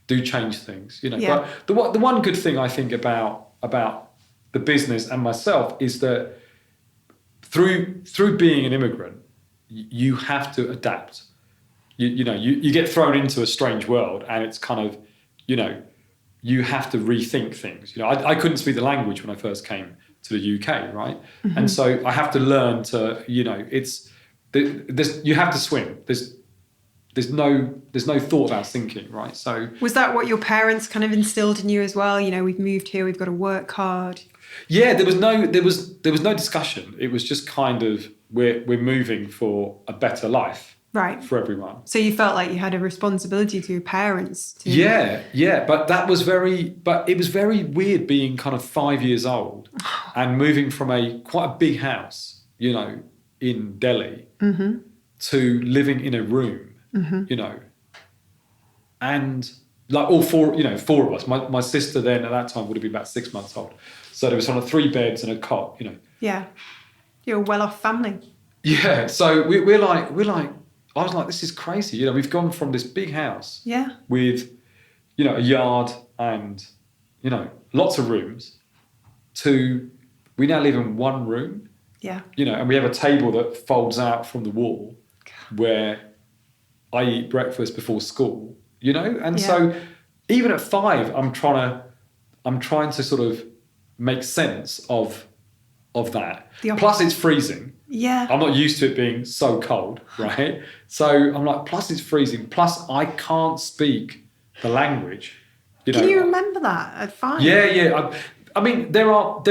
[SPEAKER 2] do change things,
[SPEAKER 1] Yeah.
[SPEAKER 2] But the one good thing I think about the business and myself is that through being an immigrant, you have to adapt. You get thrown into a strange world, and it's kind of, you have to rethink things. I couldn't speak the language when I first came to the UK, right? Mm-hmm. And so I have to learn to, you have to swim. There's no thought about sinking, right? So
[SPEAKER 1] was that what your parents kind of instilled in you as well? We've moved here, we've got to work hard.
[SPEAKER 2] Yeah, there was no discussion. It was just kind of we're moving for a better life. Right. For everyone.
[SPEAKER 1] So you felt like you had a responsibility to your parents.
[SPEAKER 2] Yeah. But it was very weird being kind of 5 years old and moving from quite a big house, in Delhi, mm-hmm. to living in a room, mm-hmm. And like all four of us. My sister then at that time would have been about 6 months old. So there was sort of 3 beds and a cot,
[SPEAKER 1] Yeah. You're a well-off family.
[SPEAKER 2] Yeah. So we're like, I was like, this is crazy. We've gone from this big house with, a yard and, lots of rooms to we now live in one room.
[SPEAKER 1] Yeah.
[SPEAKER 2] And we have a table that folds out from the wall where I eat breakfast before school, And so even at 5, I'm trying to sort of make sense of that. Plus it's freezing.
[SPEAKER 1] Yeah.
[SPEAKER 2] I'm not used to it being so cold, right? So I'm like, plus it's freezing, plus I can't speak the language.
[SPEAKER 1] Can you remember that at 5?
[SPEAKER 2] Yeah. I mean, there are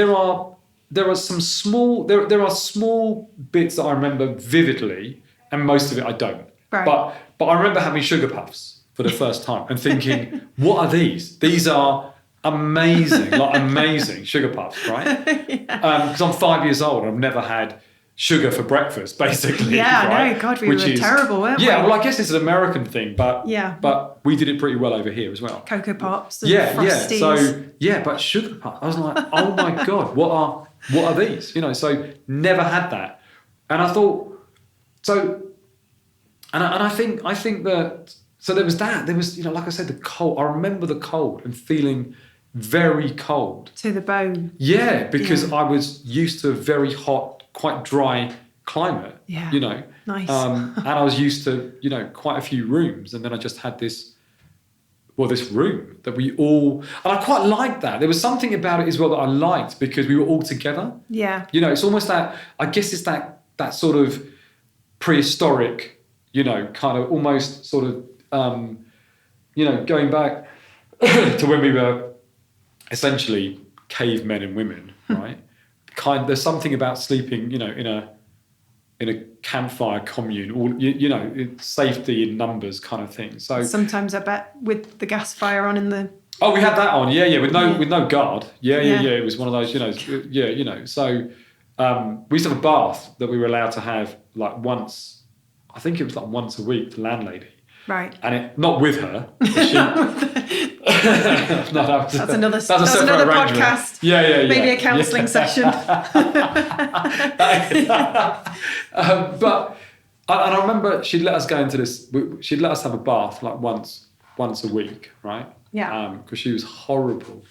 [SPEAKER 2] some small bits that I remember vividly, and most of it I don't.
[SPEAKER 1] Right.
[SPEAKER 2] But I remember having sugar puffs for the first time and thinking, what are these? These are amazing, amazing sugar puffs, right? Because I'm 5 years old and I've never had sugar for breakfast, basically.
[SPEAKER 1] Yeah,
[SPEAKER 2] right?
[SPEAKER 1] no, God, we were terrible, weren't we?
[SPEAKER 2] Yeah, well, I guess it's an American thing, but
[SPEAKER 1] Yeah.
[SPEAKER 2] but we did it pretty well over here as well.
[SPEAKER 1] Cocoa Pops and
[SPEAKER 2] Yeah,
[SPEAKER 1] Frosties.
[SPEAKER 2] So but sugar puff. I was like, oh my God, what are these? So never had that, and I thought so, and I think that. So there was that. There was, like I said, the cold. I remember the cold and feeling very cold.
[SPEAKER 1] To the bone.
[SPEAKER 2] Yeah, because I was used to a very hot, quite dry climate.
[SPEAKER 1] Yeah. Nice.
[SPEAKER 2] And I was used to, quite a few rooms. And then I just had this room that we all... And I quite liked that. There was something about it as well that I liked because we were all together.
[SPEAKER 1] Yeah.
[SPEAKER 2] It's almost that... I guess it's that sort of prehistoric, kind of almost sort of... going back to when we were essentially cavemen and women, right? There's something about sleeping, in a campfire commune, or it's safety in numbers kind of thing. So
[SPEAKER 1] sometimes I bet with the gas fire on in the.
[SPEAKER 2] Oh, we had that on, with no guard. Yeah. It was one of those, So we used to have a bath that we were allowed to have like once. I think it was like once a week. The landlady.
[SPEAKER 1] Right.
[SPEAKER 2] And it not with her. She, that's
[SPEAKER 1] another podcast.
[SPEAKER 2] Yeah.
[SPEAKER 1] Maybe a counselling session.
[SPEAKER 2] But I remember she'd let us go into this. She'd let us have a bath like once a week, right?
[SPEAKER 1] Yeah.
[SPEAKER 2] Because she was horrible.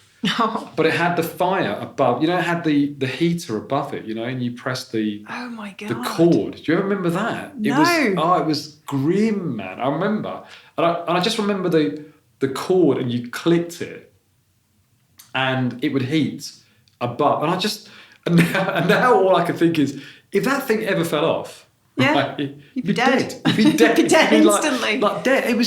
[SPEAKER 2] But it had the fire above. It had the heater above it. And you pressed the
[SPEAKER 1] oh my God,
[SPEAKER 2] the cord. Do you ever remember that?
[SPEAKER 1] No.
[SPEAKER 2] It was grim, man. I remember, and I just remember the cord, and you clicked it, and it would heat above. And now all I can think is if that thing ever fell off,
[SPEAKER 1] you'd be dead.
[SPEAKER 2] You'd be dead.
[SPEAKER 1] You'd be dead instantly.
[SPEAKER 2] Like dead. It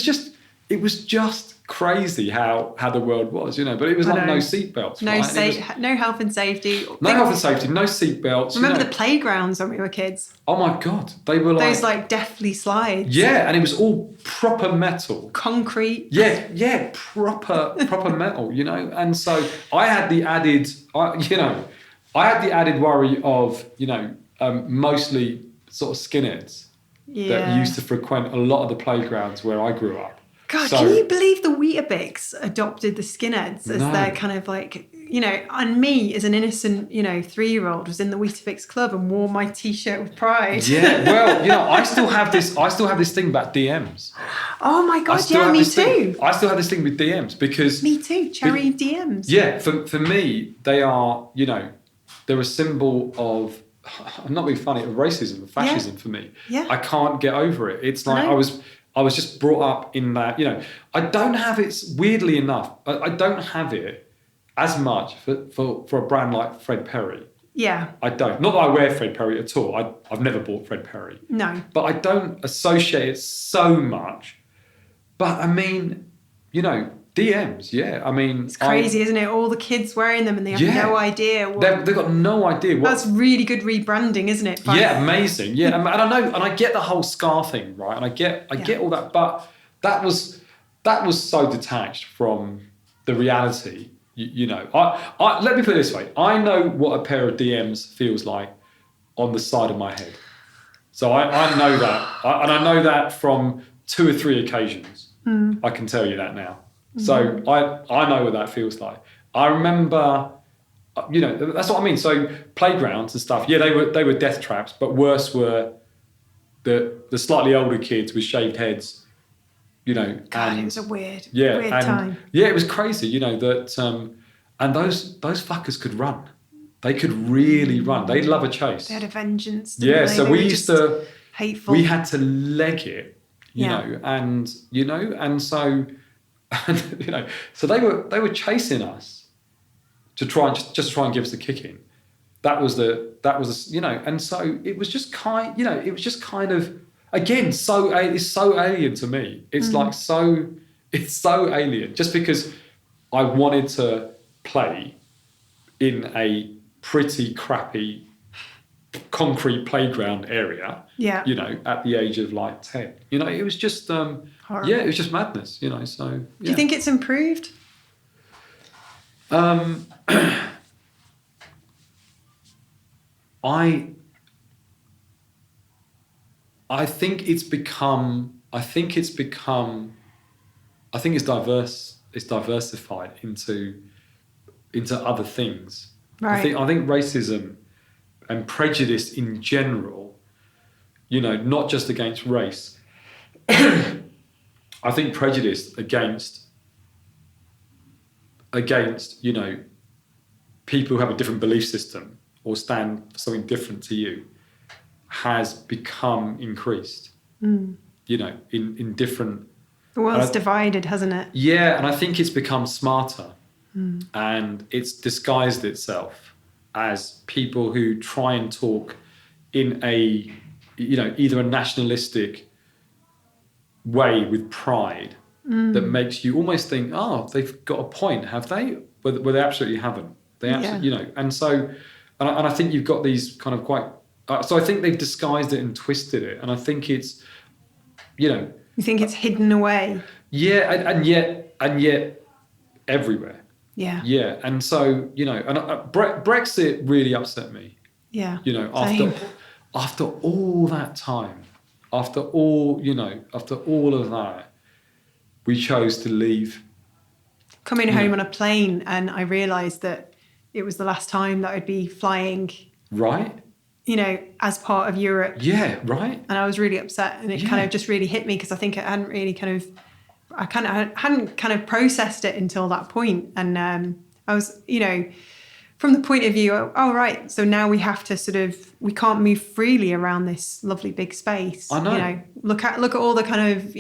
[SPEAKER 2] was just crazy how the world was, but it was like no seatbelts.
[SPEAKER 1] No health and safety.
[SPEAKER 2] No health and safety, no seatbelts.
[SPEAKER 1] Remember the playgrounds when we were kids?
[SPEAKER 2] Oh my God, they were like...
[SPEAKER 1] Those like deathly slides.
[SPEAKER 2] Yeah, and it was all proper metal.
[SPEAKER 1] Concrete.
[SPEAKER 2] Yeah, proper metal, And so I had the added, worry of, mostly sort of skinheads that used to frequent a lot of the playgrounds where I grew up.
[SPEAKER 1] God, can you believe the Weetabix adopted the skinheads as their kind of like, and me as an innocent, 3-year-old was in the Weetabix club and wore my T-shirt with pride.
[SPEAKER 2] Yeah, well, I still have this thing about DMs.
[SPEAKER 1] Oh my God, yeah, me too.
[SPEAKER 2] I still have this thing with DMs because...
[SPEAKER 1] Me too, cherry DMs.
[SPEAKER 2] Yeah, for me, they are, they're a symbol of, I'm not being funny, of racism, of fascism for me.
[SPEAKER 1] Yeah.
[SPEAKER 2] I can't get over it. It's like I was just brought up in that, I don't have it, weirdly enough, I don't have it as much for a brand like Fred Perry.
[SPEAKER 1] Yeah.
[SPEAKER 2] I don't. Not that I wear Fred Perry at all. I've never bought Fred Perry.
[SPEAKER 1] No.
[SPEAKER 2] But I don't associate it so much. But I mean, DMs, yeah. I mean...
[SPEAKER 1] It's crazy, isn't it? All the kids wearing them and they have no idea.
[SPEAKER 2] They've got no idea.
[SPEAKER 1] That's really good rebranding, isn't it?
[SPEAKER 2] Yeah, amazing. Yeah, and I know, and I get the whole scar thing, right? And I get all that, but that was so detached from the reality. I let me put it this way. I know what a pair of DMs feels like on the side of my head. So I know that. And I know that from 2 or 3 occasions. I can tell you that now. So I know what that feels like. I remember, that's what I mean. So playgrounds and stuff, yeah, they were death traps, but worse were the slightly older kids with shaved heads,
[SPEAKER 1] God, it was a weird time.
[SPEAKER 2] Yeah, it was crazy, that, and those fuckers could run. They could really run. They'd love a chase.
[SPEAKER 1] They had a vengeance.
[SPEAKER 2] Yeah, so we used to,
[SPEAKER 1] hateful.
[SPEAKER 2] We had to leg it, and so... And, so they were chasing us to try and just try and give us a kick in. That was and so it was just kind of again it's so alien to me. It's it's so alien just because I wanted to play in a pretty crappy concrete playground area.
[SPEAKER 1] Yeah.
[SPEAKER 2] At the age of like 10. It was just
[SPEAKER 1] horrible.
[SPEAKER 2] Yeah, it was just madness, so yeah.
[SPEAKER 1] Do you think it's improved?
[SPEAKER 2] I I think it's become. I think it's diverse. It's diversified into other things.
[SPEAKER 1] Right.
[SPEAKER 2] I think racism and prejudice in general, not just against race. I think prejudice against people who have a different belief system or stand for something different to you has become increased. In different.
[SPEAKER 1] The world's divided, hasn't it?
[SPEAKER 2] Yeah, and I think it's become smarter, and it's disguised itself as people who try and talk in a, either a nationalistic way with pride that makes you almost think, oh, they've got a point, have they? But they absolutely haven't. They absolutely, and so, and I think you've got these kind of quite. So I think they've disguised it and twisted it, and I think it's, You
[SPEAKER 1] think it's hidden away?
[SPEAKER 2] Yeah, and yet everywhere.
[SPEAKER 1] Yeah.
[SPEAKER 2] Yeah, and so and Brexit really upset me.
[SPEAKER 1] Yeah.
[SPEAKER 2] After all that time, after all of that, we chose to leave.
[SPEAKER 1] Coming home on a plane, and I realised that it was the last time that I'd be flying.
[SPEAKER 2] Right.
[SPEAKER 1] As part of Europe.
[SPEAKER 2] Yeah, right.
[SPEAKER 1] And I was really upset, and it kind of just really hit me because I think it hadn't really I hadn't processed it until that point. And I was, from the point of view, oh, right, so now we have to we can't move freely around this lovely big space.
[SPEAKER 2] I know.
[SPEAKER 1] Look at all the kind of,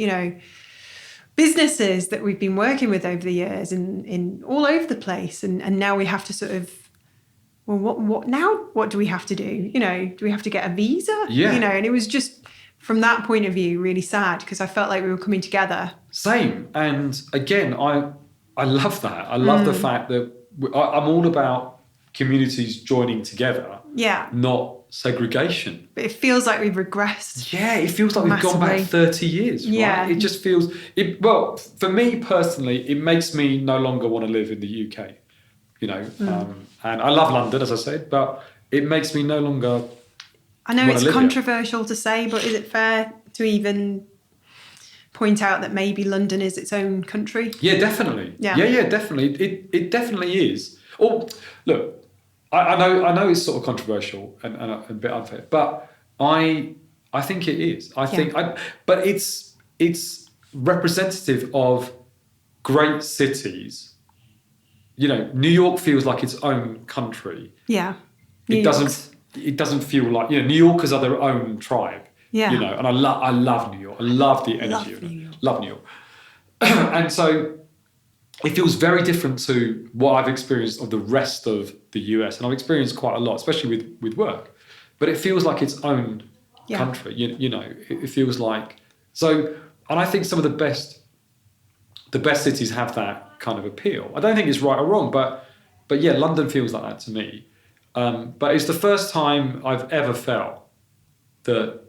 [SPEAKER 1] businesses that we've been working with over the years in all over the place. And now we have to well, what now? What do we have to do? Do we have to get a visa?
[SPEAKER 2] Yeah.
[SPEAKER 1] And it was just, from that point of view, really sad because I felt like we were coming together.
[SPEAKER 2] Same. And again, I love that. I love the fact that I'm all about communities joining together.
[SPEAKER 1] Yeah.
[SPEAKER 2] Not segregation.
[SPEAKER 1] But it feels like we've regressed.
[SPEAKER 2] Yeah, it feels like
[SPEAKER 1] massively.
[SPEAKER 2] We've gone back 30 years. Right?
[SPEAKER 1] Yeah.
[SPEAKER 2] It just feels, well, for me personally, it makes me no longer want to live in the UK. And I love London, as I said, but it makes me no longer.
[SPEAKER 1] I know it's controversial to say, but is it fair to even point out that maybe London is its own country?
[SPEAKER 2] Yeah, definitely. Yeah, definitely. It definitely is. Or look, I know it's sort of controversial and a bit unfair, but I think it is. But it's representative of great cities. New York feels like its own country.
[SPEAKER 1] Yeah.
[SPEAKER 2] It doesn't feel like, New Yorkers are their own tribe.
[SPEAKER 1] Yeah.
[SPEAKER 2] And I love New York. I love the energy of it. Love New York. And so it feels very different to what I've experienced of the rest of the US. And I've experienced quite a lot, especially with work. But it feels like its own country. It feels like, so, and I think some of the best cities have that kind of appeal. I don't think it's right or wrong, but yeah, London feels like that to me. But it's the first time I've ever felt that,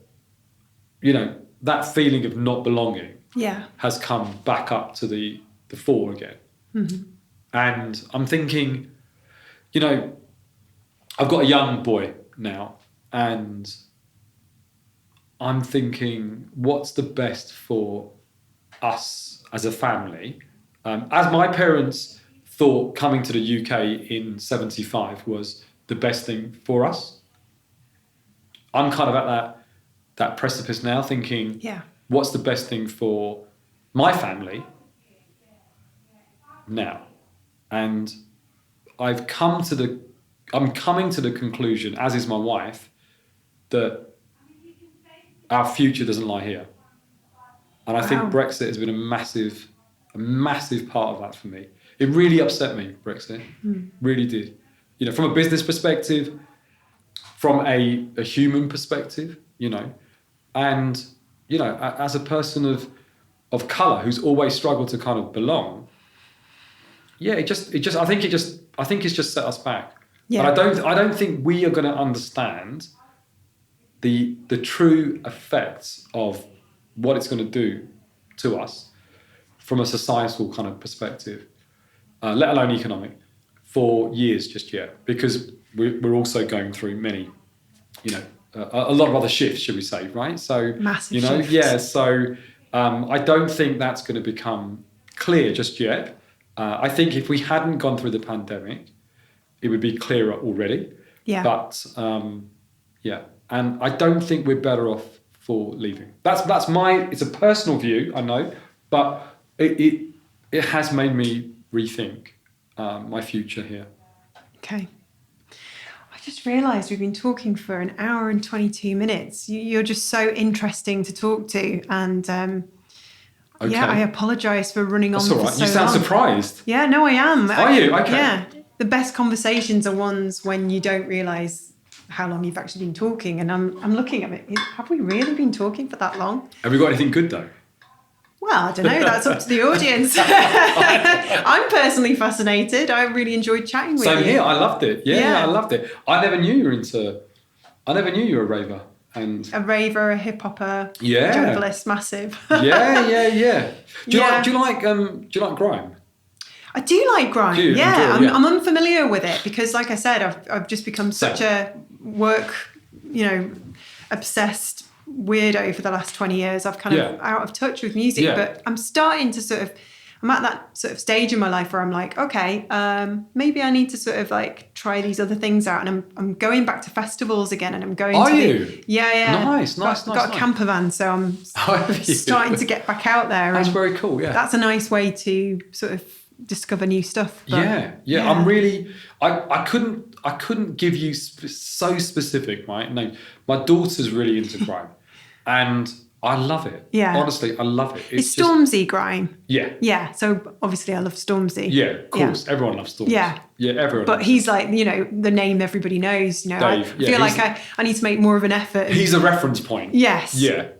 [SPEAKER 2] that feeling of not belonging has come back up to the fore again. Mm-hmm. And I'm thinking, I've got a young boy now, and I'm thinking, what's the best for us as a family? As my parents thought coming to the UK in 75 was the best thing for us, I'm kind of at that precipice now, thinking, what's the best thing for my family now? And I'm coming to the conclusion, as is my wife, that our future doesn't lie here. And I think Brexit has been a massive part of that for me. It really upset me, Brexit. Really did. From a business perspective, from a human perspective, and, as a person of colour who's always struggled to kind of belong, I think it's just set us back. Yeah. And I don't think we are going to understand the true effects of what it's going to do to us from a societal kind of perspective, let alone economic, for years just yet, because we're also going through many, a lot of other shifts, should we say, right? So,
[SPEAKER 1] Massive
[SPEAKER 2] you know,
[SPEAKER 1] shifts.
[SPEAKER 2] yeah. So I don't think that's going to become clear just yet. I think if we hadn't gone through the pandemic, it would be clearer already.
[SPEAKER 1] Yeah.
[SPEAKER 2] But yeah, and I don't think we're better off for leaving. That's my. It's a personal view, I know, but it has made me rethink my future here.
[SPEAKER 1] Okay. I just realised we've been talking for an hour and 22 minutes. You're just so interesting to talk to, and
[SPEAKER 2] Okay.
[SPEAKER 1] yeah, I apologise for running
[SPEAKER 2] That's
[SPEAKER 1] on
[SPEAKER 2] all
[SPEAKER 1] for
[SPEAKER 2] right.
[SPEAKER 1] so
[SPEAKER 2] You sound
[SPEAKER 1] long.
[SPEAKER 2] surprised.
[SPEAKER 1] Yeah, no, I am.
[SPEAKER 2] Are you? Okay.
[SPEAKER 1] Yeah. The best conversations are ones when you don't realise how long you've actually been talking. And I'm looking at it. Have we really been talking for that long?
[SPEAKER 2] Have we got anything good though?
[SPEAKER 1] Well, I don't know. That's up to the audience. I'm personally fascinated. I really enjoyed chatting with you.
[SPEAKER 2] Same here. I loved it. Yeah,
[SPEAKER 1] Yeah.
[SPEAKER 2] I loved it. I never knew you were a raver. And
[SPEAKER 1] A raver, a hip hopper,
[SPEAKER 2] Yeah.
[SPEAKER 1] junglist, massive.
[SPEAKER 2] yeah. Do
[SPEAKER 1] Yeah.
[SPEAKER 2] you like grime?
[SPEAKER 1] I do like grime.
[SPEAKER 2] Do you?
[SPEAKER 1] Yeah,
[SPEAKER 2] Enjoy, yeah.
[SPEAKER 1] I'm unfamiliar with it because, like I said, I've just become such a work, obsessed weirdo for the last 20 years. I've kind of out of touch with music,
[SPEAKER 2] Yeah.
[SPEAKER 1] but I'm starting to I'm at that sort of stage in my life where I'm like, okay, maybe I need to sort of like try these other things out, and I'm going back to festivals again, and I'm going.
[SPEAKER 2] Are
[SPEAKER 1] to
[SPEAKER 2] you?
[SPEAKER 1] Yeah.
[SPEAKER 2] Nice.
[SPEAKER 1] Got a camper van, so I'm starting to get back out there.
[SPEAKER 2] That's
[SPEAKER 1] and
[SPEAKER 2] very cool. Yeah.
[SPEAKER 1] that's a nice way to sort of discover new stuff. But,
[SPEAKER 2] Yeah. I'm really. I couldn't give you so specific, right? No, my daughter's really into grime, and I love it.
[SPEAKER 1] Yeah.
[SPEAKER 2] Honestly, I love it.
[SPEAKER 1] It's Stormzy grime.
[SPEAKER 2] Yeah.
[SPEAKER 1] Yeah, so obviously I love Stormzy.
[SPEAKER 2] Yeah, of course. Everyone loves Stormzy.
[SPEAKER 1] Yeah.
[SPEAKER 2] Yeah, everyone.
[SPEAKER 1] But
[SPEAKER 2] loves
[SPEAKER 1] he's like, the name everybody knows.
[SPEAKER 2] Dave,
[SPEAKER 1] I
[SPEAKER 2] yeah,
[SPEAKER 1] feel like I need to make more of an effort.
[SPEAKER 2] He's a reference point.
[SPEAKER 1] Yes.
[SPEAKER 2] Yeah.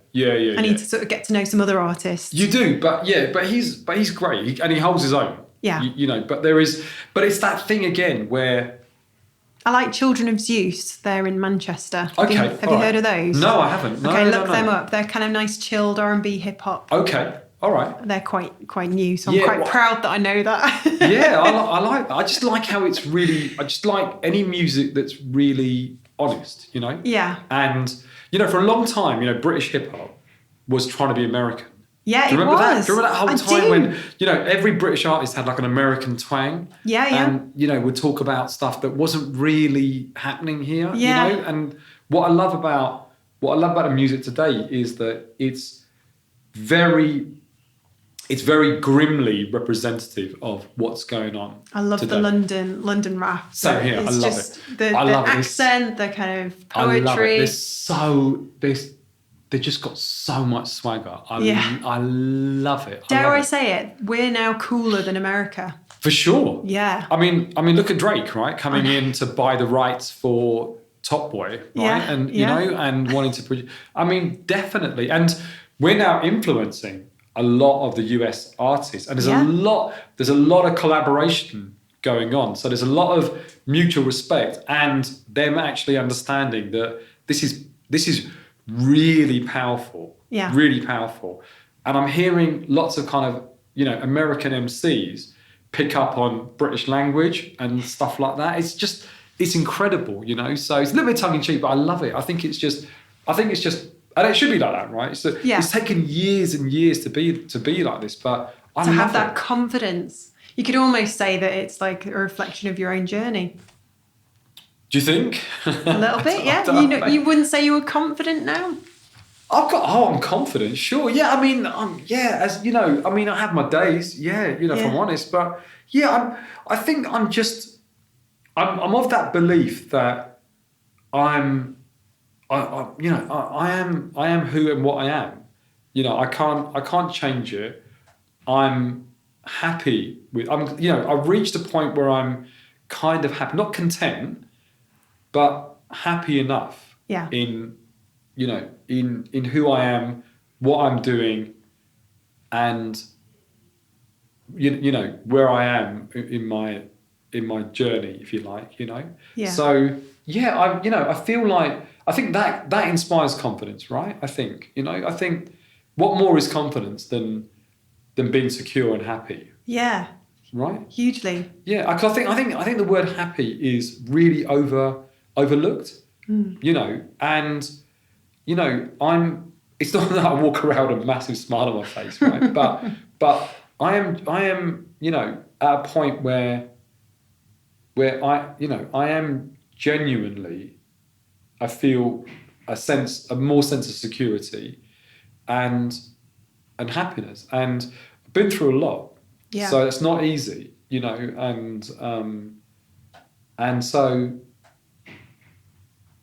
[SPEAKER 1] I need to sort of get to know some other artists.
[SPEAKER 2] You do, but he's great, and he holds his own.
[SPEAKER 1] Yeah.
[SPEAKER 2] But it's that thing again where.
[SPEAKER 1] I like Children of Zeus. They're in Manchester.
[SPEAKER 2] Okay.
[SPEAKER 1] Have you heard of those?
[SPEAKER 2] No, I haven't. No,
[SPEAKER 1] okay,
[SPEAKER 2] no,
[SPEAKER 1] look them up. They're kind of nice, chilled R&B hip hop.
[SPEAKER 2] Okay. All right.
[SPEAKER 1] They're quite new, so I'm quite proud that I know that.
[SPEAKER 2] Yeah, I like that. I just like how it's really. I just like any music that's really honest.
[SPEAKER 1] Yeah.
[SPEAKER 2] And for a long time, British hip hop was trying to be American.
[SPEAKER 1] Yeah,
[SPEAKER 2] Do you remember that? Do you remember that whole
[SPEAKER 1] I
[SPEAKER 2] time
[SPEAKER 1] do.
[SPEAKER 2] when every British artist had like an American twang?
[SPEAKER 1] Yeah.
[SPEAKER 2] And would talk about stuff that wasn't really happening here.
[SPEAKER 1] Yeah.
[SPEAKER 2] And what I love about the music today is that it's very grimly representative of what's going on.
[SPEAKER 1] I love
[SPEAKER 2] today.
[SPEAKER 1] the London rap.
[SPEAKER 2] Same here.
[SPEAKER 1] It's
[SPEAKER 2] I love
[SPEAKER 1] just
[SPEAKER 2] it.
[SPEAKER 1] The accent, the kind of poetry.
[SPEAKER 2] I love it. They just got so much swagger. I love it.
[SPEAKER 1] Dare I say it? We're now cooler than America.
[SPEAKER 2] For sure.
[SPEAKER 1] Yeah.
[SPEAKER 2] I mean, look at Drake, right? Coming in to buy the rights for Top Boy, right?
[SPEAKER 1] Yeah,
[SPEAKER 2] And
[SPEAKER 1] yeah.
[SPEAKER 2] and wanting to produce. I mean, definitely. And we're now influencing a lot of the US artists, and there's a lot of collaboration going on. So there's a lot of mutual respect, and them actually understanding that this is really powerful.
[SPEAKER 1] Yeah.
[SPEAKER 2] Really powerful. And I'm hearing lots of kind of, American MCs pick up on British language and stuff like that. It's incredible, So it's a little bit tongue in cheek, but I love it. I think it's just, and it should be like that, right? So it's taken years and years to be like this, but I
[SPEAKER 1] To
[SPEAKER 2] love
[SPEAKER 1] have that
[SPEAKER 2] it.
[SPEAKER 1] confidence. You could almost say that it's like a reflection of your own journey.
[SPEAKER 2] Do you think?
[SPEAKER 1] A little bit, yeah. You wouldn't say you were confident now?
[SPEAKER 2] I'm confident, sure. Yeah, I mean, as you know, I have my days, if I'm honest, but I think I'm of that belief that I am who and what I am. I can't change it. I'm happy with, I've reached a point where I'm kind of happy, not content, but happy enough in who I am, what I'm doing, and where I am in my journey, if you like,
[SPEAKER 1] Yeah.
[SPEAKER 2] So I feel like, I think that inspires confidence, right? I think what more is confidence than being secure and happy,
[SPEAKER 1] Yeah.
[SPEAKER 2] right?
[SPEAKER 1] Hugely.
[SPEAKER 2] Yeah, 'cause I think the word happy is really overlooked, you know, and, you know, it's not that I walk around with a massive smile on my face, right? but I am, you know, at a point where I am genuinely, I feel a more sense of security and happiness. And I've been through a lot.
[SPEAKER 1] Yeah.
[SPEAKER 2] So it's not easy, you know, and so,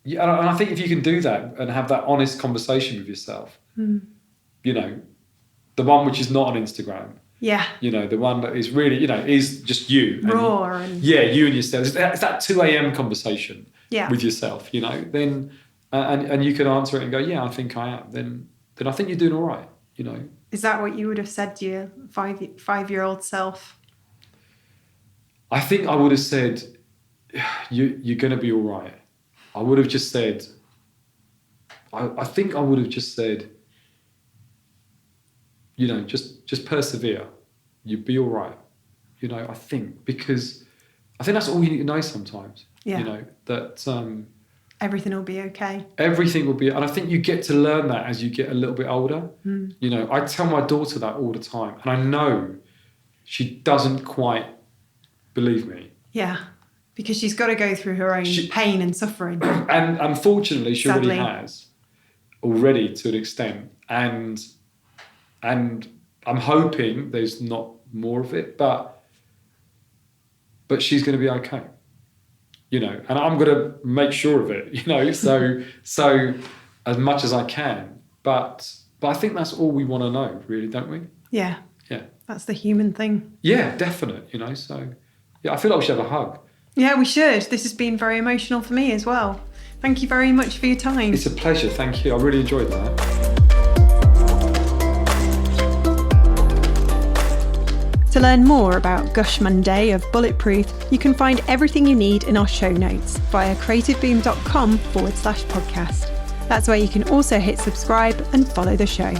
[SPEAKER 2] yeah, and I think if you can do that and have that honest conversation with yourself, you know, the one which is not on Instagram,
[SPEAKER 1] yeah,
[SPEAKER 2] you know, the one that is really, you know, is just you.
[SPEAKER 1] Raw.
[SPEAKER 2] You and yourself. It's that 2 a.m. conversation
[SPEAKER 1] yeah.
[SPEAKER 2] with yourself, you know, then, and you can answer it and go, yeah, I think I am. Then I think you're doing all right, you know.
[SPEAKER 1] Is that what you would have said to your five-year-old self?
[SPEAKER 2] I think I would have said, you're going to be all right. I would have just said, I think I would have just said, you know, just persevere. You'll be all right. You know, I think, because I think that's all you need to know sometimes.
[SPEAKER 1] Yeah.
[SPEAKER 2] You know, that
[SPEAKER 1] everything will be okay.
[SPEAKER 2] Everything will be, and I think you get to learn that as you get a little bit older. You know, I tell my daughter that all the time, and I know she doesn't quite believe me.
[SPEAKER 1] Yeah, because she's got to go through her own pain and suffering.
[SPEAKER 2] And unfortunately, she
[SPEAKER 1] Sadly.
[SPEAKER 2] already has, already to an extent. And I'm hoping there's not more of it, but she's going to be okay. You know, and I'm going to make sure of it, you know, so as much as I can. But I think that's all we want to know, really, don't we?
[SPEAKER 1] Yeah.
[SPEAKER 2] Yeah.
[SPEAKER 1] That's the human thing.
[SPEAKER 2] Yeah, definite, you know, so yeah, I feel like we should have a hug.
[SPEAKER 1] Yeah, we should. This has been very emotional for me as well. Thank you very much for your time.
[SPEAKER 2] It's a pleasure, thank you. I really enjoyed that.
[SPEAKER 1] To learn more about Gush Mundae of Bulletproof, you can find everything you need in our show notes via creativeboom.com/podcast. That's where you can also hit subscribe and follow the show.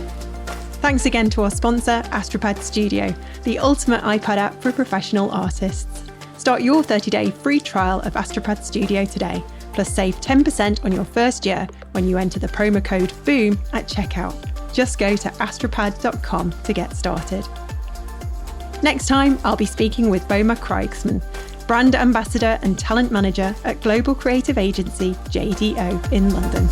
[SPEAKER 1] Thanks again to our sponsor, Astropad Studio, the ultimate iPad app for professional artists. Start your 30-day free trial of Astropad Studio today, plus save 10% on your first year when you enter the promo code BOOM at checkout. Just go to astropad.com to get started. Next time, I'll be speaking with Boma Krijgsman, Brand Ambassador and Talent Manager at global creative agency JDO in London.